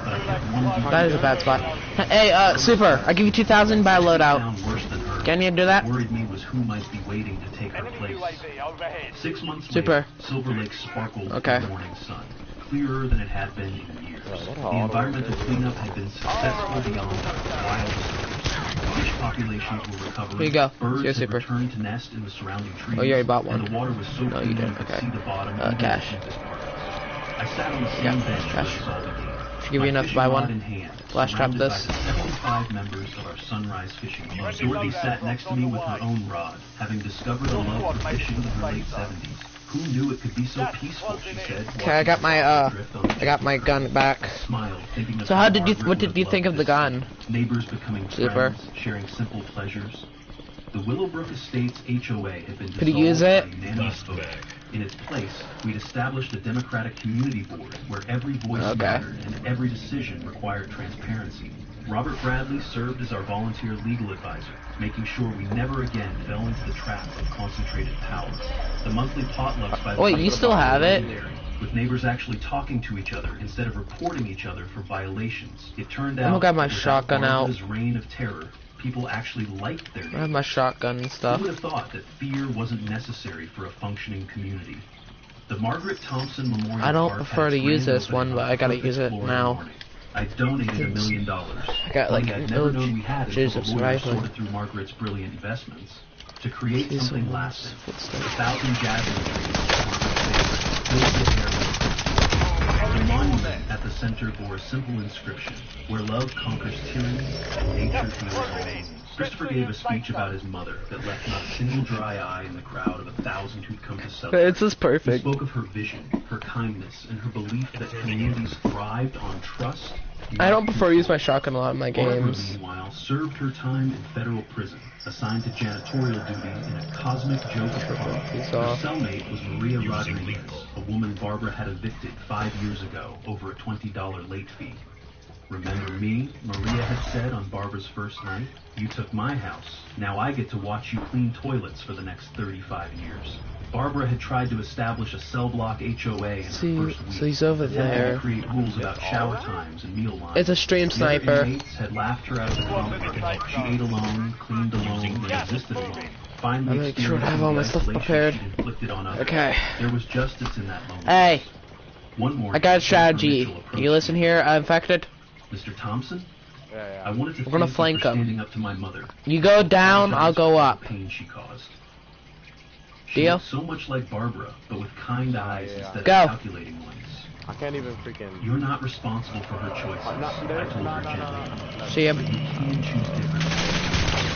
But I kept one That is a bad spot. Hey, Super, I give you 2,000 by a loadout. sound worse than her. Can you do that? What worried me was who might be waiting to take her Enemy place. UAV overhead. 6 months Super. later, Silver Lake sparkled Okay. in the morning sun, clearer than it had been in years. The environmental cleanup had been successful beyond our wildest hopes. Fish populations were recovering. Here you go. Birds Here's had Super. returned to nest in the surrounding trees. Oh, you already bought one. And the water was so No, you clean didn't. could Okay. see the bottom even Cash. in the deepest parts. I sat on the same Yeah, bench cash. where it all began. Should give you enough to buy one. Flash trap this. 75 members of our Sunrise Fishing Club. Dorothy sat next to me with her own rod, having discovered a love for fishing in her late 70s. Who knew it could be so peaceful, she said. Okay, I got my gun back. Smiled, thinking of So how did you? Margaret What did would you love think of the this. gun? Neighbors becoming Super. friends, sharing simple pleasures. The Willowbrook Estates HOA had been Could you use dissolved it? by unanimous vote. In its place, we'd established a Democratic Community Board where every voice Okay. mattered and every decision required transparency. Robert Bradley served as our volunteer legal advisor, making sure we never again fell into the trap of concentrated power. The monthly potlucks by the Wait, you still have it? with neighbors actually talking to each other instead of reporting each other for violations. It turned out gonna grab my that without shotgun out. Barbara's reign of terror, people actually liked their I have neighbors. my shotgun and stuff. Who would have thought that fear wasn't necessary for a functioning community? The Margaret Thompson Memorial I don't Park prefer had to its use grand this opening one, but on I gotta perfect use it Florida now. morning. I donated $1 million. I got, like, money I'd an never known we had until Jesus, the lawyers rifle. sorted through Margaret's brilliant investments to create See something someone's lasting. footsteps. 1,000 jasmine trees filled the air with the monument at the center bore a simple inscription: "Where love conquers tyranny, and nature heals all." Christopher gave a speech about his mother that left not a single dry eye in the crowd of 1,000 who'd come to celebrate. It's just He perfect. spoke of her vision, her kindness, and her belief that communities thrived on trust. I don't prefer to use my shotgun a lot in my Barbara, games. meanwhile, served her time in federal prison, assigned to janitorial duties in a cosmic joke of fun. Peace Her off. cellmate was Maria Rodriguez, a woman Barbara had evicted 5 years ago over a $20 late fee. "Remember me?" Maria had said on Barbara's first night. "You took my house. Now I get to watch you clean toilets for the next 35 years." Barbara had tried to establish a cell block HOA in her See, first week. so he's over Attempting there. to create rules about shower times and meal lines. It's a stream The other sniper. inmates had laughed her out of the comfort. She ate alone, cleaned alone, and existed alone. Finally, I'll make sure to have all my stuff experiencing the prepared. isolation she'd inflicted on others. Okay. There was justice in that loneliness. Hey, One morning, I got a strategy. Mitchell approached You listen me. here, infected. Mr. Thompson, Yeah, I wanted to We're gonna thank you flank for 'em. standing up to my mother. You go down, I'll go up. The pain she caused. She Deal? looked so much like Barbara, but with kind eyes instead Go. of calculating ones. I can't even freaking. You're not responsible for her choices. No, I told her gently. See him. But you can choose differently.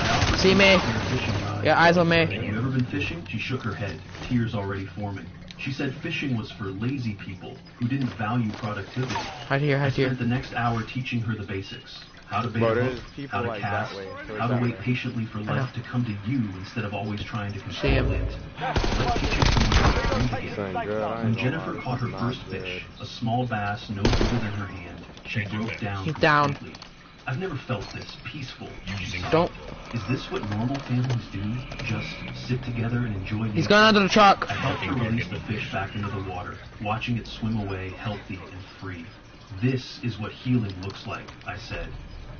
I offered See her me? a fishing rod. Yeah, eyes on me. Have you ever been fishing? She shook her head, tears already forming. She said fishing was for lazy people who didn't value productivity. Hide here, I hide here. spent the next hour teaching her the basics. How to bait Bro, a there's hook, people how to like cast, that way, so how to that wait way. patiently for know. life to come to you instead of always trying to See him. control it. Let's teach you someone to breathe again. Son, good. I When ain't Jennifer gonna lie, caught her this is first not good. fish, a small bass no bigger than her hand, she broke down He's down. completely. I've never felt this peaceful. Don't. Is this what normal families do? Just sit together and enjoy He's nature? going under the truck. I helped her release the fish back into the water, watching it swim away healthy and free. This is what healing looks like, I said.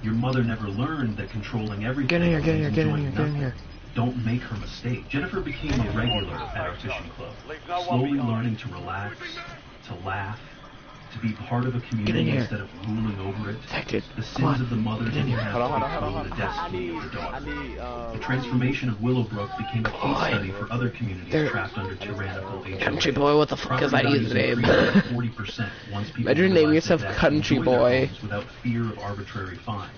Your mother never learned that controlling everything Get in here, get in here, means get in enjoying here, get in nothing. here. Don't make her mistake. Jennifer became a regular at our fishing club, slowly learning to relax, to laugh, to be part of a in community here. instead of ruling over it. Infected. The Come sins on. of the mother Get in didn't here. have Hold on, to hold on, hold become on, the I destiny need, of the I daughter. need, The transformation of Willowbrook became a case Boy. study for other communities There. trapped under tyrannical Country HOA. boy, what the fuck is that Property values username? increased by 40% once people Imagine naming realized yourself that they Country could enjoy their Boy. homes without fear of arbitrary fines.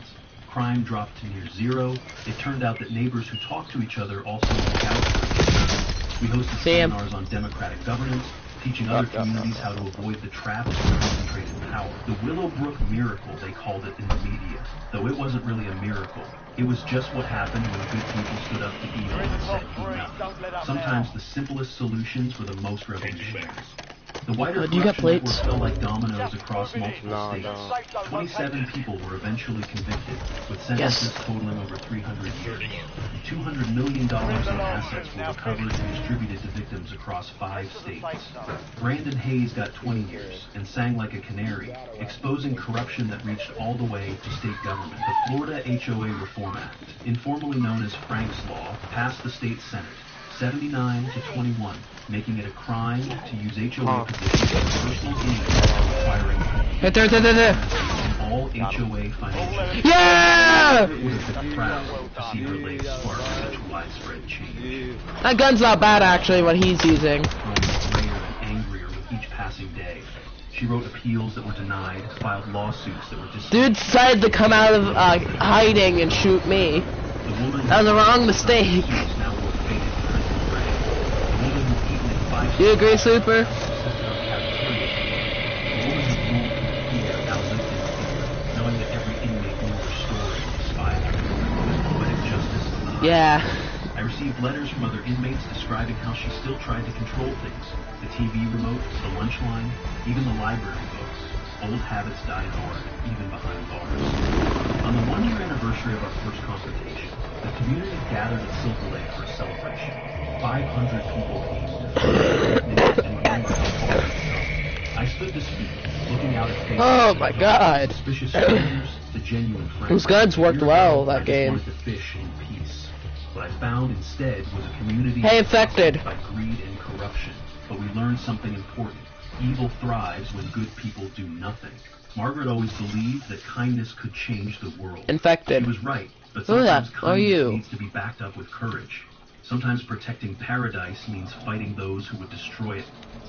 Crime dropped to near zero. It turned out that neighbors who talked to each other also look out for each other. We hosted seminars on democratic governance, teaching other communities how to avoid the traps of concentrated power. The Willowbrook miracle, they called it in the media. Though it wasn't really a miracle. It was just what happened when good people stood up to evil and said enough. Sometimes the simplest solutions were the most revolutionary. The wider Do you got corruption plates? network fell like dominoes across multiple No, states. no. 27 people were eventually convicted, with sentences totaling over 300 years. $200 million in assets were recovered and distributed to victims across 5 states. Brandon Hayes got 20 years and sang like a canary, exposing corruption that reached all the way to state government. The Florida HOA Reform Act, informally known as Frank's Law, passed the state Senate. 79 to 21, making it a crime to use HOA positions for personal gain, requiring Right there. all HOA financial. Yeah! Would have been proud to see her legs spark such widespread change. That gun's not bad actually, what he's using. Growing grayer and angrier with each passing day. She wrote appeals that were denied, filed lawsuits that were dismissed. Dude decided to come out of hiding and shoot me. The woman That was the wrong mistake. now wore faded prison gray. The woman who'd eaten at 5 You agree, Super? Yeah. I received letters from other inmates describing how she still tried to control things. The TV remote, the lunch line, even the library books. Old habits die hard, even behind bars. On the 1-year anniversary of our first confrontation, the community gathered at Silver Lake for a celebration. 500 people came to I stood to speak, looking out at faces. Oh my God. Suspicious strangers to genuine friends. Those guns worked well that game. I just wanted to fish in peace. What I found instead was a community Hey, Infected. by greed and corruption. But we learned something important. Evil thrives when good people do nothing. Margaret always believed that kindness could change the world. Infected. She was right, but Who is that? sometimes Who are kindness you? needs to be backed up with courage. Sometimes protecting paradise means fighting those who would destroy it.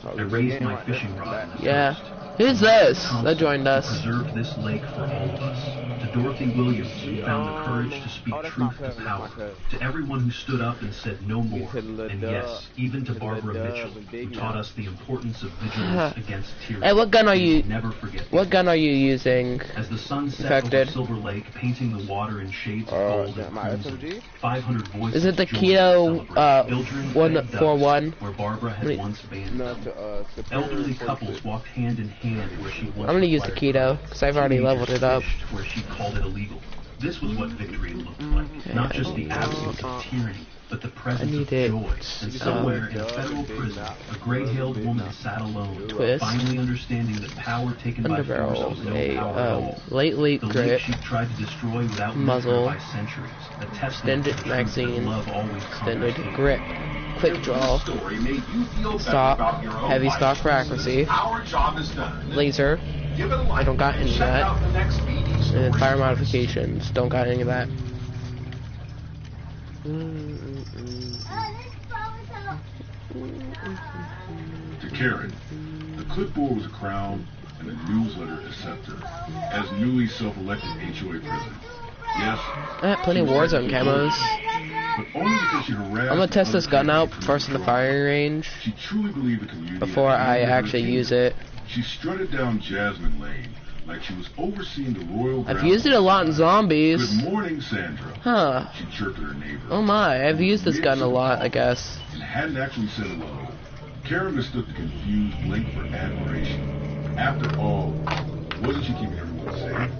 I raised my fishing rod on the Yeah. coast. Who's this that joined us? Preserved this lake for all of us. To Dorothy Williams, who found the courage to speak truth to power. To everyone who stood up and said no more. And yes, even to Barbara Mitchell, who taught us the importance of vigilance against tyranny. Hey, what gun are you? Never forget. What gun are you using? As the sun set Infected. over Silver Lake, painting the water in shades of gold and my crimson, SMG? 500 voices Is it the joined Keto, to celebrate. Children fed ducks, 141? where Barbara had Wait. once banned No, them. it's the Elderly couples walked hand in hand where she once I'm gonna use the required Keto, because I've already teenagers leveled it up. fished where she called it illegal. This was what victory looked like. Not just the absence of tyranny, but the presence need of it. joy. And somewhere in a federal prison, a gray-haired woman sat alone, Twist. finally understanding that power taken by force Underbarrel, was no a power at all. late The lake grip, she tried to destroy without muzzle, by centuries. A testament extended to the truth that magazine, love always extended conquers hate. grip, quick draw, stock, heavy stock for accuracy, Our job is done. laser, Give it a light. I don't got any of Check that, out the next BD and story. then fire modifications, don't got any of that. To Karen, the clipboard was a crown and the newsletter a scepter. As newly self-elected HOA president. Yes. I got plenty of Warzone camos. But only because she harassed I'm gonna test other this gun out people first in the firing range She truly believed the community before had I given her actually a use kingdom. it. She strutted down Jasmine Lane like she was overseeing the royal. I've used it a lot in zombies. Good morning, Sandra. Huh. She chirped at her neighbor. Oh my, I've used this gun a lot, I guess. And hadn't actually said hello. Karen mistook the confused blink for admiration. After all, wasn't she keeping everyone safe?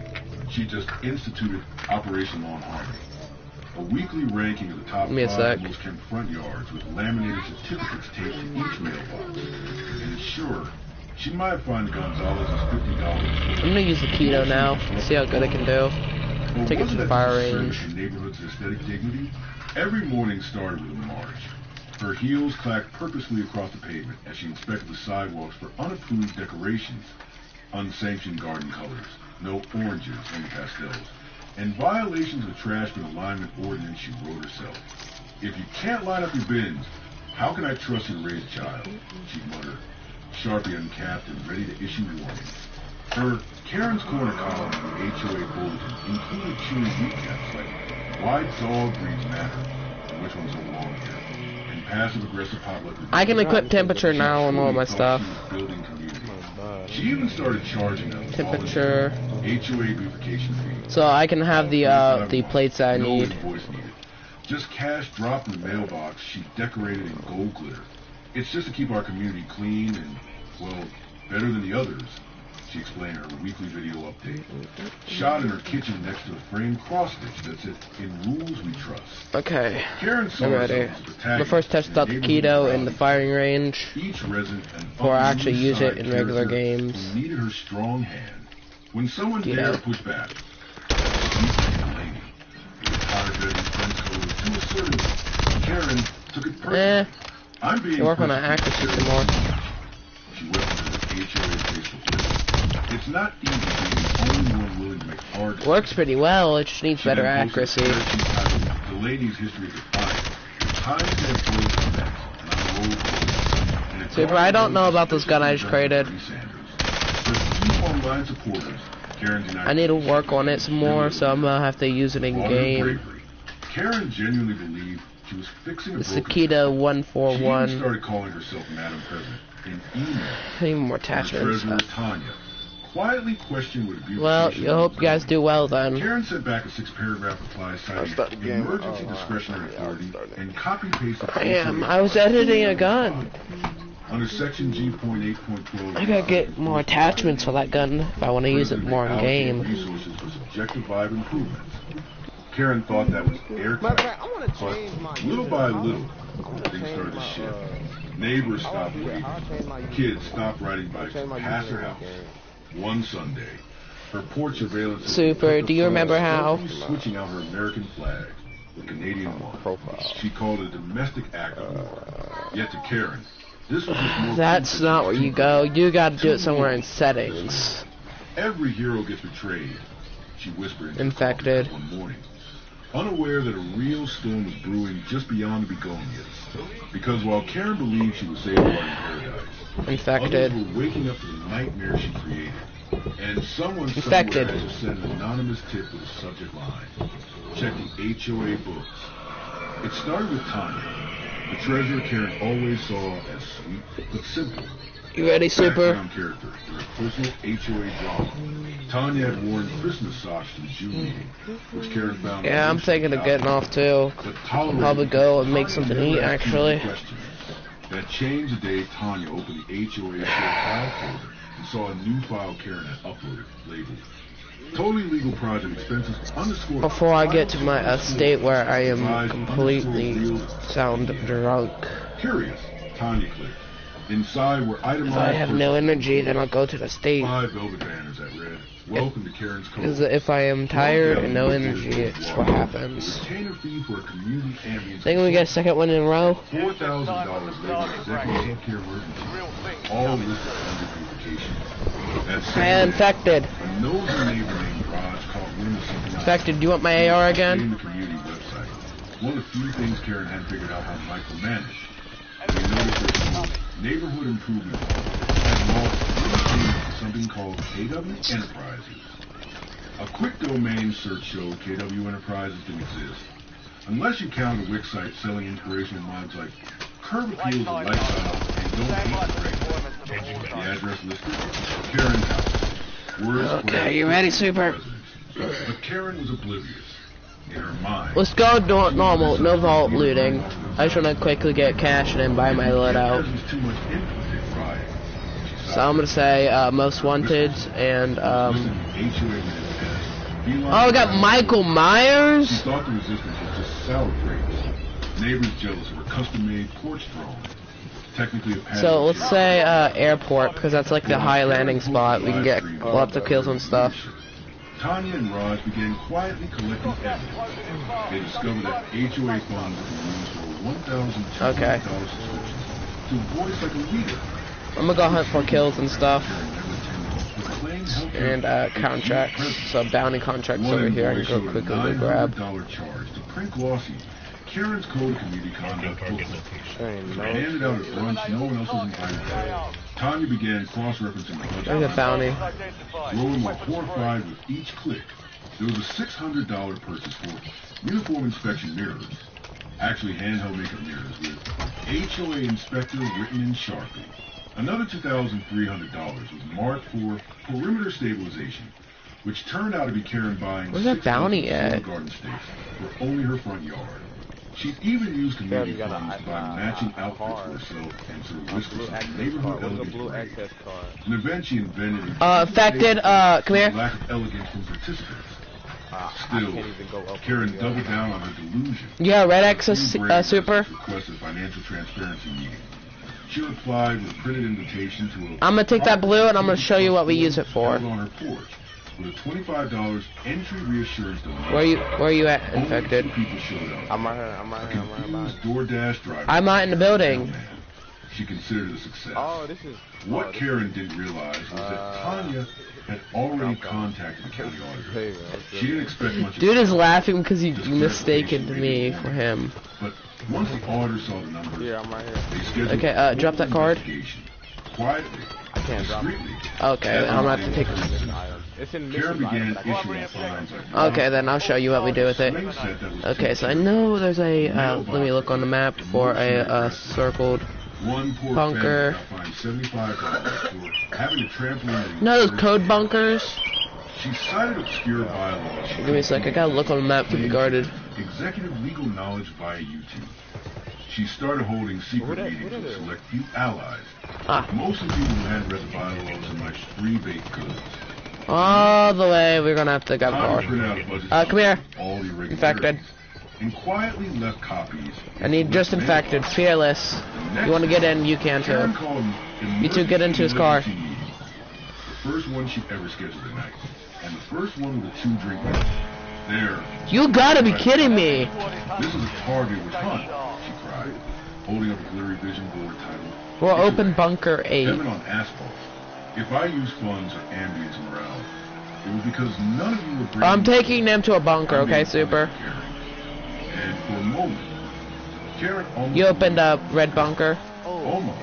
She just instituted Operation Lawn Harmony. A weekly ranking of the top Give me a 5 sec. most kept front yards with laminated certificates taped to each mailbox. And sure, she might find Gonzalez's $50. I'm gonna use the Keto now, see how good I can do. Well, Take it to wasn't the that fire service range. to neighborhood's aesthetic dignity? Every morning started with a march. Her heels clacked purposely across the pavement as she inspected the sidewalks for unapproved decorations, unsanctioned garden colors, no oranges, only pastels, and violations of trash bin alignment ordinance she wrote herself. If you can't line up your bins, how can I trust you to raise a child? She muttered, Sharpie uncapped and ready to issue warnings. Her Karen's Corner column in the HOA bulletin included cheery recaps like why dog breeds matter and which ones belong here, and passive-aggressive potluck reviews. I can equip temperature now on all my stuff. Building community. She even started charging them Temperature. HOA beautification fee. So I can have the plates that I No need. invoice needed. Just cash dropped in the mailbox she decorated in gold glitter. It's just to keep our community clean and, well, better than the others, she explained in her weekly video update. Shot in her kitchen next to a framed cross-stitch that said, "In rules we trust." Okay. Karen saw I'm ready. herself as the protagonist The first test out the keto in the firing range. Each resident and Before I actually use it in regular games. Who needed her strong hand. When someone Keto. dared push back, Delaney, the retired veteran French code was too assertive. Karen took it personally. I'm being You work on that personally accuracy some more. She went into the HOA Facebook list. It's not easy being the only one willing to make hard decisions. Works pretty well, it just needs She better then posted accuracy. a spreadsheet titled, "Delaney's History is Defiant. Timestamp photos of events, and on the road photos." And it's Super, I don't know about this gun I just created. For key online supporters, Karen denied I need to work on it some more, so I'm gonna have to use it in While her game. bravery, Karen genuinely believed she was fixing a It's broken Akita system. She even 141. started calling herself Madam President in email. I need more Her attachments. treasurer, Tanya, quietly questioned what abuse. Well, you hope you guys do well then. Karen sent back a 6-paragraph reply citing start the game. emergency Oh, discretionary yeah, I'll authority start it. and copy-pasted. Damn, I was editing a gun. Under Section G.8.12. I gotta get more attachments for that gun if I want to use it more in game. Resources for subjective vibe improvements. Karen thought that was Matter of airtight. fact, I want to change my Little by username. little, I wanna things change started to my, shift. Neighbors stopped yeah, waiting. I'll change my username. Kids stopped riding bikes change my past her username house. again. One Sunday, her porch surveillance Super, do you remember how? switching out her American flag with Canadian one. Profile. She called it a domestic act of war. Yet to Karen, this was just more. That's not where you go. You gotta do it somewhere in settings. Every hero gets betrayed, she whispered into the Infected. coffee one morning, unaware that a real storm was brewing just beyond the begonias. Because while Karen believed she was safeguarding paradise, Infected. others were waking up to the nightmare she created. And someone Infected. somewhere had to send an anonymous tip with a subject line. Check the HOA books. It started with Tanya, the treasure Karen always saw as sweet but simple. You ready, Super? Background character for a personal HOA drama. Tanya had worn Christmas socks to the June meeting, which Karen found. Yeah, I'm thinking of getting off too. But I'll probably go and make something to eat, never asked actually. any questions. That changed the day Tanya opened the HOA file folder and saw a new file Karen had uploaded, labeled "Totally Legal Project Expenses _." Before I get to my state where I am completely sound drunk. Curious, Tanya clicked. Inside were itemized. If I have no energy, then I'll go to the state. 5 velvet banners that read, "Welcome to Karen's Code." Because if I am tired and no energy, it's what happens. Retainer fee for a community ambience. Think we get a second one in a row? $4,000 labeled executive healthcare emergency. All listed under beautification. That same day, Infected. a nosy neighbor named Raj caught wind of something else. Infected. Do you want my AR In again? the community website. One of the few things Karen hadn't figured out how to micromanage. We noticed that neighborhood improvement had lost something called KW Enterprises. A quick domain search showed KW Enterprises didn't exist. Unless you count a Wix site selling inspirational mugs like curb appeals of lifestyle and don't eat great. The address listed, Karen's house. Words Okay, you ready, Super? But Karen was oblivious. In her mind. Let's go normal, no vault looting. I just want to quickly get cash and then buy my loadout. So I'm gonna say most wanted and Oh, oh, we got Michael Myers. She thought the resistance was just sour grapes. Neighbors jealous of her custom-made porch throne. Technically a patio. So let's say airport because that's like the high landing spot. We can get lots of kills and stuff. Tanya and Raj began quietly collecting evidence. They discovered that HOA funds could be used for $1,200 Okay. subscriptions to voice like a leader. I'm gonna go hunt for kills and stuff and contracts. So bounty contracts over here. I can go quickly go grab. $100 charge to print glossy Karen's code of community conduct Target booklet location. was handed out at brunch. No one else was invited. Tanya began cross-referencing the budget. There's a bounty. Roland was horrified with each click. There was a $600 purchase for uniform inspection mirrors. Actually handheld makeup mirrors with HOA inspector written in Sharpie. Another $2,300 was marked for perimeter stabilization, which turned out to be Karen buying Where's that bounty at? garden stakes for only her front yard. She'd even used community got a- funds by matching outfits for herself and Sir Whiskers on neighborhood Where's the elegance blue parade. access card? An event she invented. Infected, come here. Lack of elegance from participants. I Still, can't even go up. Karen doubled down on her delusion. Yeah, red access super. Requested financial transparency meeting. She replied with a printed invitation to a. I'm gonna take that blue and I'm gonna show you what we use it for. held on her porch with a $25 entry reassurance donation. Where you at, Only infected? 2 people showed up. I'm right here. I'm right A here. I'm right confused here. DoorDash driver. I'm not in the building. She considered it a success. Oh, this is. What oh, this Karen didn't realize was that Tanya had already contacted the county auditor. Hey, man, She didn't expect much. Dude is laughing because he Just mistaken clarification, me maybe for him. But once the auditor saw the numbers, Yeah, I'm right here. they scheduled Okay, a drop that full card. investigation. Quietly, I can't drop it. discreetly. Okay, I'm gonna have to take. This item. It's in Karen mission began item, but I can't issuing fines like Okay, then I'll show you what we do with it. swing set that was Okay, too so I big. know there's a. Let me look on the map for a circled. One poor bunker. family got fined $75 for having a trampoline. No, those code bunkers. She cited obscure bylaws. Give me a sec. I gotta look on the map. Keep it guarded. Executive legal knowledge via YouTube. She started holding secret meetings with a select few allies. Ah, Most of the people who hadn't read the bylaws and like free baked goods. all the way. We're gonna have to go Tanya far. printed out a budget Come here. of all the irregularities Infected. and quietly left copies. I need just infected. Fearless. You want to get in? You can Karen too. called an You two get into his car. emergency meeting. The first one she'd ever scheduled at night. And the first one with a 2-drink limit. There. You gotta be kidding me. This is a target with hunt, she cried, holding up a glary vision board titled We'll open bunker 8. Heaven on Asphalt. If I use funds or ambience morale, it was because none of you were bringing I'm taking them to a bunker, I'm okay, being super. honest with Karen. And for a moment, Karen almost You opened up red bunker. almost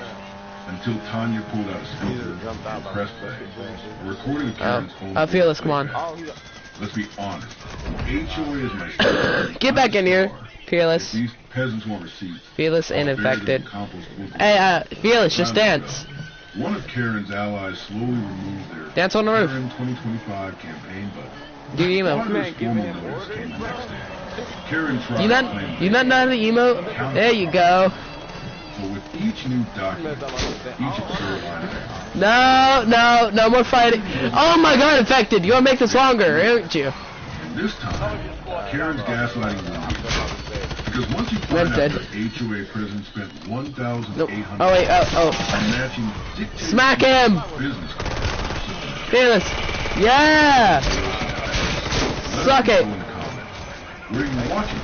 until Tanya pulled out a speaker jumped out and by pressed play. A recording of Karen's own Fearless, voice come on. Oh, he got. Let's be honest. HOA is my style. Get back in here. If Fearless. these peasants want receipts, Fearless and I'll bury them in infected. compost wood. Hey, Fearless, just dance. One of Karen's allies slowly removed their Dance on the roof. Karen 2025 campaign button. Do your emo. Auditor's formal notice came the next day. Karen tried You to not claim know how to emote? There you go. but with each new document, each absurd line of text, No more fighting. Oh my god, infected. You wanna make this longer, aren't you? and this time, Karen's gaslighting will win. Because once you find Red's out dead. that HOA president spent $1,800 Nope. Oh wait, on matching dictated Smack him! business cards, Fearless. Yeah! Suck it. Go in the comments. Where are you watching?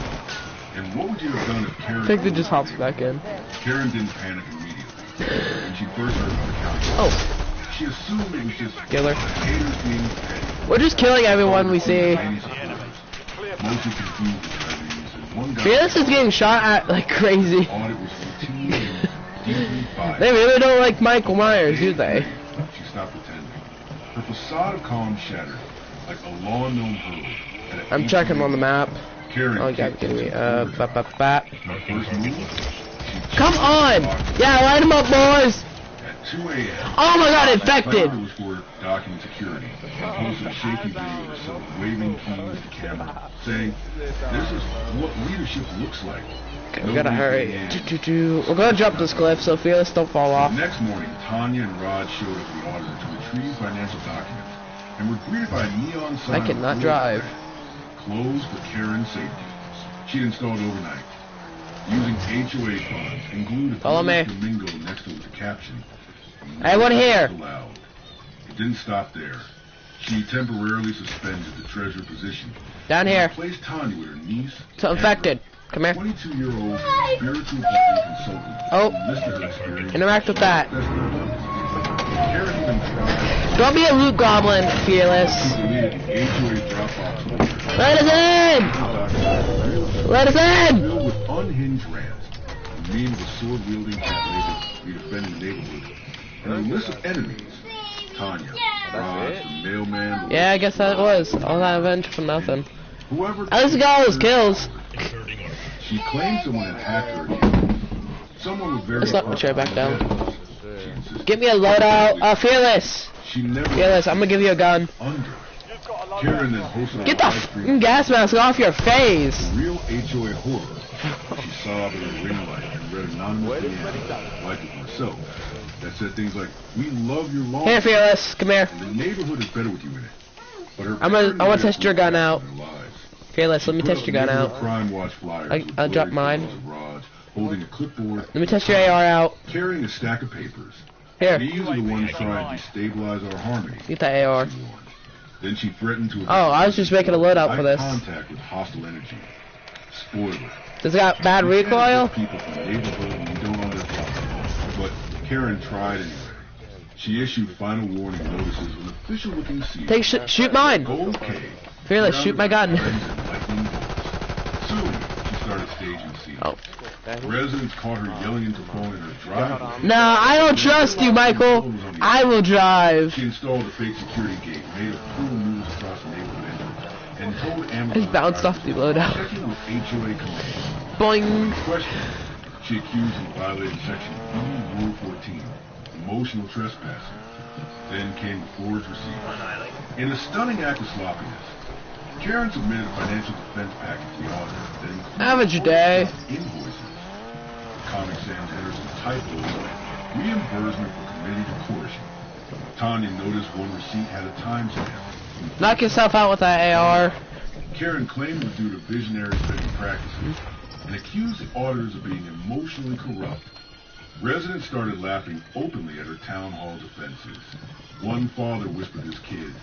And what would you have done if Karen... Infected just hops back in. Karen didn't panic immediately. When she first heard about the county, Oh, she assumed it was just killer. haters being petty. We're just killing everyone we see. Mostly confused with Chinese, and one guy Fearless is getting shot at like crazy. audit was routine and deeply biased. They really don't like Michael Myers, do they? She stopped pretending. Her facade of calm shattered like a lawn-gnome herd. at a I'm checking on the map. Karen Oh, you gotta be kicked kidding me. into the Bap, bap, bap. Her first move, she Come on! Yeah, line them up, boys! At 2 a.m. Oh my god, infected! It was for document security. I posted a shaky video of herself waving keys to camera, saying, "This is what leadership looks like." Okay, we gotta hurry. We're gonna jump this cliff, so Fearless don't fall off. The next morning, Tanya and Rod showed up at the auditor to retrieve financial documents and were greeted by a neon sign. I cannot drive. Closed for Karen's safety. She'd installed overnight. Using HOA funds and glued a Follow me. flamingo next to it with the caption. Everyone here. Allowed. It didn't stop there. She temporarily suspended the treasurer position. Down here. Replaced Tanya with her niece. So infected. Come here. 22-year-old spiritual company consultant. Oh. Who listed her experience. Interact with that. Karen even tried Don't be a loot goblin, Fearless. to lead the HOA drop-off. Let us in! Let us in! Filled with unhinged rants. The meme of a sword-wielding cat labeled to be defending the neighborhood. And a list of enemies. Tanya, Raj, the mailman. Yeah, I guess that was. All that adventure for nothing. Whoever At least we got all those kills. she claimed someone had hacked her account. Someone was very Let's knock the chair back down. She insisted Give me a loadout. Fearless. she never Fearless, I'm gonna give you a gun. under. Karen then hosted Get a the live f***ing stream. gas mask off your face. Real HOA horror. She sobbed in a ring light and read anonymously like it herself. That said things like, "We love your lawn. Here, Fearless. Come here. And the neighborhood is better with you in it." But her I wanna parents test your gun out. their lives. Fearless, let me Put test up your gun neighborhood out. Crime Watch flyers with I'll drop blurry mine. photos of Raj holding a clipboard, Let me test your AR out. carrying a stack of papers. Here. These are the ones trying to destabilize our harmony. Get that AR. she warned. Then she threatened to. Oh, I was just making a loadout for this. Contact with hostile energy. Spoiler. Does it got bad You can't recoil? get people from the neighborhood when you don't know their problem. But Karen tried anyway. She issued final warning notices with official-looking seals. Take shoot mine. Gold Cave. Fearless, shoot my gun. Soon, she started staging scenes. Oh. Residents caught her yelling into phone in her driveway. No, I don't trust you, Michael. I will drive. She installed a fake security gate, made a pool moves across the neighborhood entrance, and told Amazon Just bounced off the loadout. checking with HOA commands. Boing. Question. She accused him of violating section E, Rule 14, emotional trespassing. Then came the forged receipt. In a stunning act of sloppiness, Karen submitted a financial defense package to the auditor that included Average day. invoices. Comic Sans enters some typos like reimbursement for committee to coercion. Tanya noticed one receipt had a timestamp. Knock yourself out with that AR. Karen claimed it was due to visionary spending practices and accused the auditors of being emotionally corrupt. Residents started laughing openly at her town hall defenses. One father whispered his kid,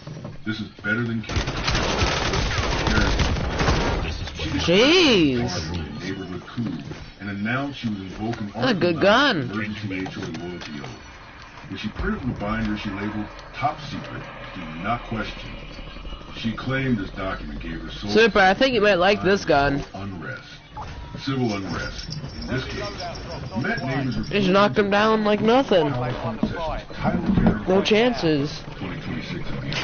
"This is better than cake." Jeez. She neighborhood coup and announced she was invoking That's a good gun. emergency HOA loyalty oath. When she printed from a binder she labeled "Top Secret, do not question." She claimed this document gave her soul Super, I think you might like this gun. unrest. Civil unrest. In this case, met neighbors Just knocked him down like nothing. No chances. 2026 and beyond.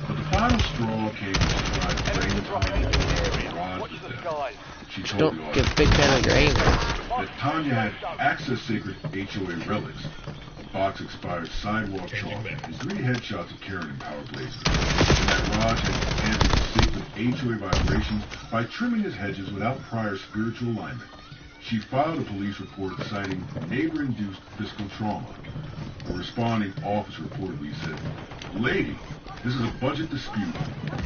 But the final straw came when she tried to frame Tanya Watch the skies. She told Don't the get audience big fan of your aim. that Tanya had access sacred HOA relics, a box expired sidewalk chalk, and 3 headshots of Karen in Power Blazers, and that Raj had answered the sacred HOA vibrations by trimming his hedges without prior spiritual alignment. She filed a police report citing neighbor-induced physical trauma. A responding officer reportedly said, "Lady, this is a budget dispute,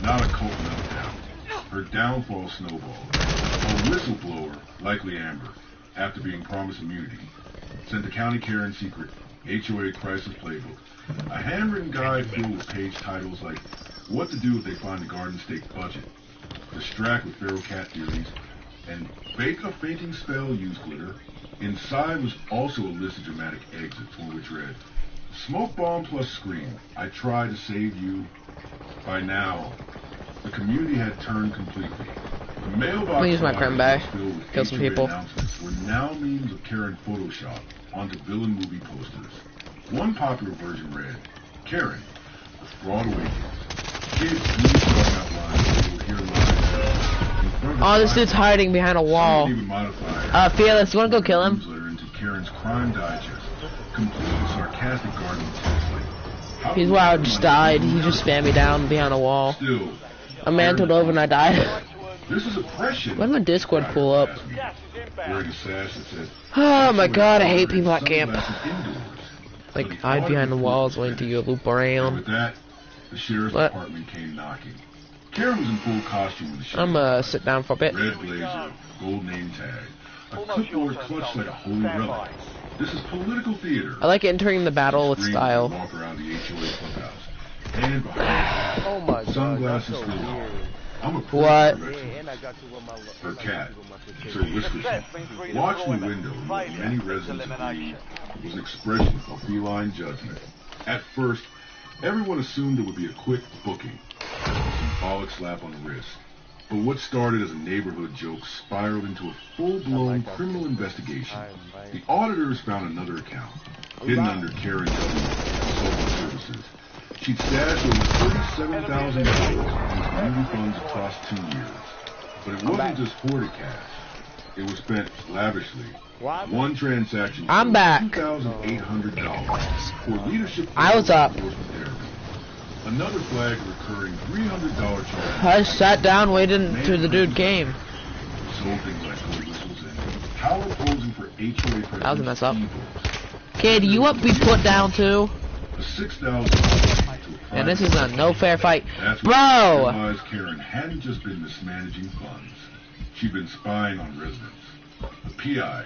not a cult meltdown." Her downfall snowballed. A whistleblower, likely Amber, after being promised immunity, sent the County Karen Secret HOA Crisis Playbook, a handwritten guide filled with page titles like "What to Do If They Find the Garden State Budget," "Distract with Feral Cat Theories," and "Bake a Fainting Spell, Use Glitter." Inside was also a list of dramatic exits, one which read, "Smoke bomb plus scream. I tried to save you." By now, the community had turned completely. The mailbox Let me use my creme bag. filled with Kill some HOA people. announcements were now memes of Karen Photoshop onto villain movie posters. One popular version read, "Karen, the fraud awakens." Kids drew strung out lines that would hear live in front of Oh, this the dude's hiding behind a wall. Some even modified Fearless, you wanna go kill him? newsletter into Karen's Crime Digest, complete with sarcastic gardening tips like, "How He's do why I you just like died. to He just spammed me down behind a wall. Still, I mantled over and I died. this is oppression. When did my Discord pull up? Gas is inbound. Wearing a sash that said, Oh my god, I hate people at camp. "Sunglasses indoors." So Like, they hide thought behind it the was walls cool. waiting till you loop And around. with that, the sheriff's What? department came knocking. Karen was in full costume with a shirt. I'm sit down for a bit. Red blazer, gold name tag, a Almost clipboard your turn, clutched like a holy Stand relic. by. This is political theater. I like entering the battle with Scream style. and walk around the HOA clubhouse. And behind Oh my god. sunglasses that's so still on. weird. I'm a What? pro Yeah, and I got you with my Her cat, Sir certificate. Whiskerson, Success means freedom of watching the employment. window in what Failure many is residents elimination. agreed was an expression of feline judgment. At first, everyone assumed it would be a quick booking, a symbolic slap on the wrist. But what started as a neighborhood joke spiraled into a full-blown criminal investigation. The auditors found another account, hidden under Karen W. Consulting Services. She'd stashed over $37,000 in community funds across 2 years. But it wasn't just hoarded cash. It was spent lavishly. One transaction I'm back. $2,800 for leadership. I was up. Another flag recurring $300 charge. I sat down waiting till the dude came. Sold things like gold whistles and power posing for HOA president. That was a mess up. Kid, you up be put down too? A $6,000. And this is a no fair fight. That's Bro! what realized Karen hadn't just been mismanaging funds. She'd been spying on residents. The PI,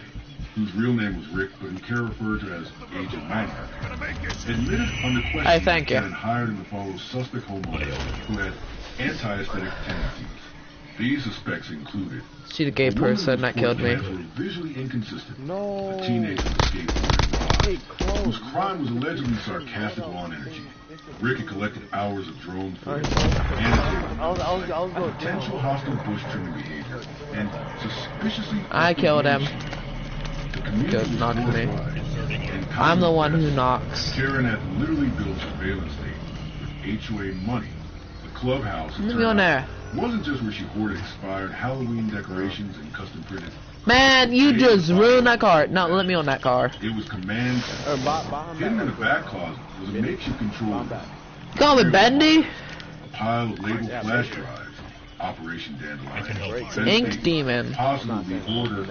whose real name was Rick, but who Karen referred to as Agent Manhart, admitted under question Hey, thank you. Karen hired him to follow suspect homeowners who had anti-aesthetic tendencies. These suspects included See the gay a woman person that killed me. whose were visually inconsistent, No. a teenager with skateboarding lives, whose crime was allegedly sarcastic lawn energy. Rick had collected hours of drone footage, annotated notes, potential hostile bush trimming behavior, and suspiciously I killed him. The community Good, was knocked me. horrified, and I'm the one who confidence. knocks. Karen had literally built surveillance state with HOA money. The clubhouse, it Let me turned go in out, there. wasn't just where she hoarded expired Halloween decorations and custom printed. Man, you just ruined that car. No, let me on that car. It was command center. Hidden in the back closet was a makeshift control room. Call me Bendy. A pile of labeled flash drives, Operation Dandelion, Ben Ink State, Demon. possibly Order,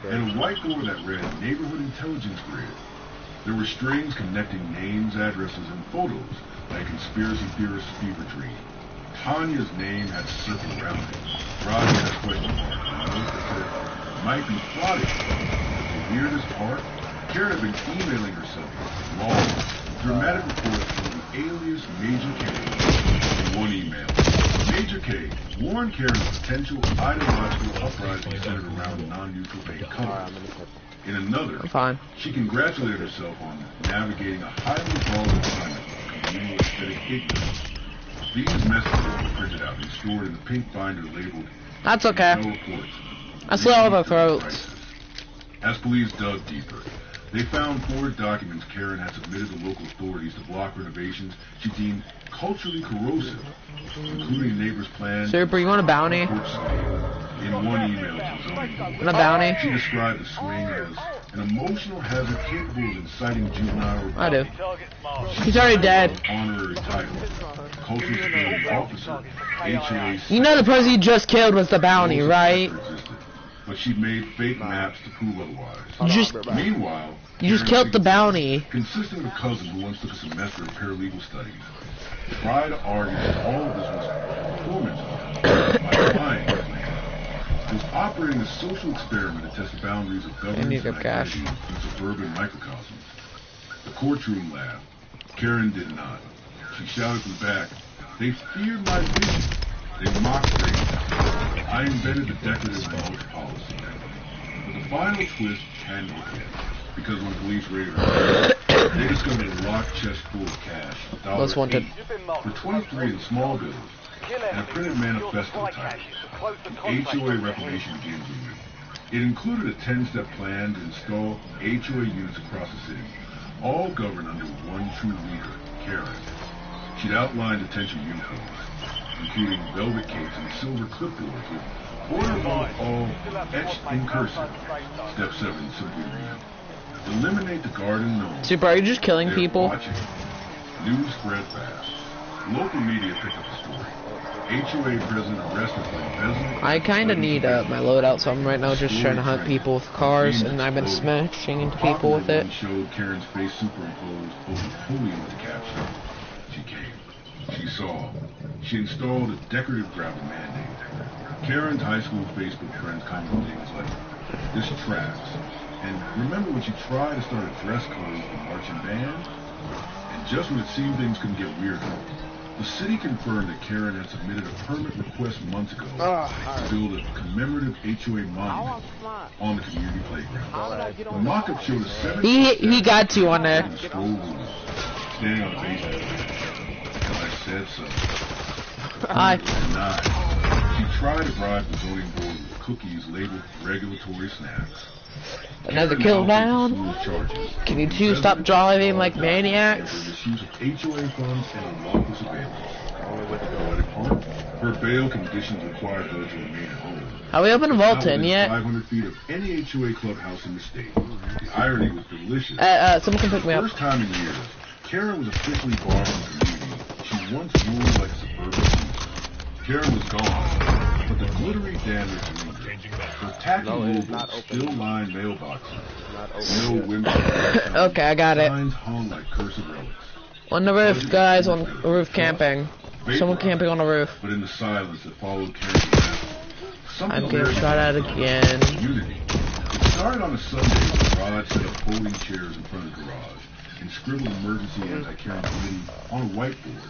and a whiteboard that read Neighborhood Intelligence Grid. There were strings connecting names, addresses, and photos like conspiracy theorist fever dream. Tanya's name had a circle around it. Rodney had a question mark, and a note that said, might be plotting. The weirdest part, Karen had been emailing herself long, dramatic reports from the alias Major K. In one email, Major K warned Karen of potential ideological uprising centered around non-neutral bank colors. In another, I'm fine. she congratulated herself on navigating a highly volatile climate of communal aesthetic ignorance. These messages were printed out and stored in the pink binder labeled That's okay. No reports. I slit all their throats. As police dug deeper, they found forged documents Karen had submitted to local authorities to block renovations she deemed culturally corrosive, including a neighbor's plan. Super, you want a bounty? In one email to zoning, Want a bounty? she described the swing as an emotional hazard capable of inciting juvenile I do. Targets marked. He's already dead. honorary title, cultural security officer, HOA. You know the person you just killed was the bounty, right? But she made fake maps to prove otherwise. Just, Meanwhile, you just Karen killed the bounty. consisting of a cousin who once took a semester of paralegal studies, tried to argue that all of this was performance by lying. Was operating a social experiment to test the boundaries of government need and your cash. identity in suburban microcosms. The courtroom laughed. Karen did not. She shouted from back, "They feared my vision. They mocked race. I invented the decorative mulch policy." But the final twist hadn't hit yet, because when police raided her, they discovered a locked chest full of cash, Most wanted. $8 for 23 in small bills, and a printed manifesto titled HOA Reclamation Game Union. It included a 10-step plan to install HOA units across the city, all governed under one true leader, Karen. She'd outlined potential uniforms, including velvet capes and silver clipboards with order above all etched in cursive. Step 7 simply read, eliminate the garden gnome. Super, are you just killing They're people? watching. News spread fast. Local media picked up the story. HOA president arrested for embezzlement. I kind of need my loadout, so I'm right now just trying to hunt people with cars, and I've been smashing into people with it. Showed Karen's face superimposed over Napoleon with the caption. She came. She saw. She installed a decorative gravel mandate. Karen's high school Facebook friends commented things like, "This tracks." And remember when she tried to start a dress code for marching band? And just when it seemed things couldn't get weirder, the city confirmed that Karen had submitted a permit request months ago to build a commemorative HOA monument on the community playground. The mock-up showed a 7 He got you on there. scroll rule standing on a baseball field. Because I said so. Hi. Denied. She tried to bribe the zoning board with cookies labeled regulatory snacks. Another kill down. Charges. Can you two stop driving like maniacs? Misuse of HOA funds and unlawful surveillance. Her bail conditions required her to remain at home. Are we open Volton yet? 500 feet of any HOA clubhouse in the state. The irony was delicious. Someone can pick me up. First time in years, Karen was officially barred from the community. She once ruled like a suburban chief. Karen was gone, but the glittery damage lingered. Her tacky movement still lined mailboxes. No windows. Okay, I got it. Signs hung like cursed relics. On the roof, guys, on the roof camping. Someone camping on the roof. But in the silence that followed Karen's death, I'm getting shot at again. Unity. It started on a Sunday when the garage set up folding chairs in front of the garage and scribbled emergency anti-Karen committee on a whiteboard.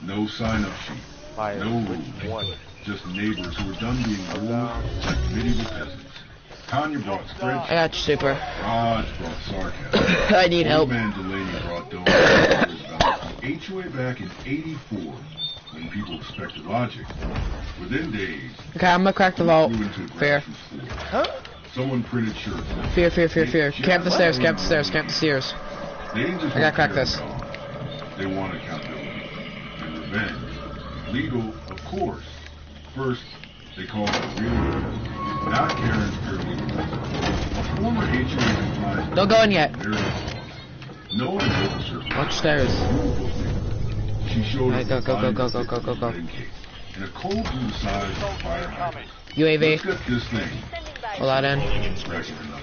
No sign-up sheet. No rules. Just neighbors who were done being ruled like medieval peasants. Tanya brought I spreadsheets. got you, super. Raj brought sarcasm. I need help. Old man Delaney brought donuts. The HOA back in '84, when people expected logic. Within days, Okay, I'm gonna crack the vault. grew into a Fear. grassroots floor. Someone printed shirts. Fear. Camp the stairs, camp the stairs, camp the stairs. They didn't just I gotta want crack Karen this. gone. They want accountability and revenge. Legal, of course. First, they called it real revenge. Not Karen's paralegal. A former HOA compliance. Don't go in yet. No one noticed her. Watch stairs. She showed Alright, us go. And a cold blue size of a fire hydrant. UAV. Let's get this thing. Sending by. Pull that in. Scratching her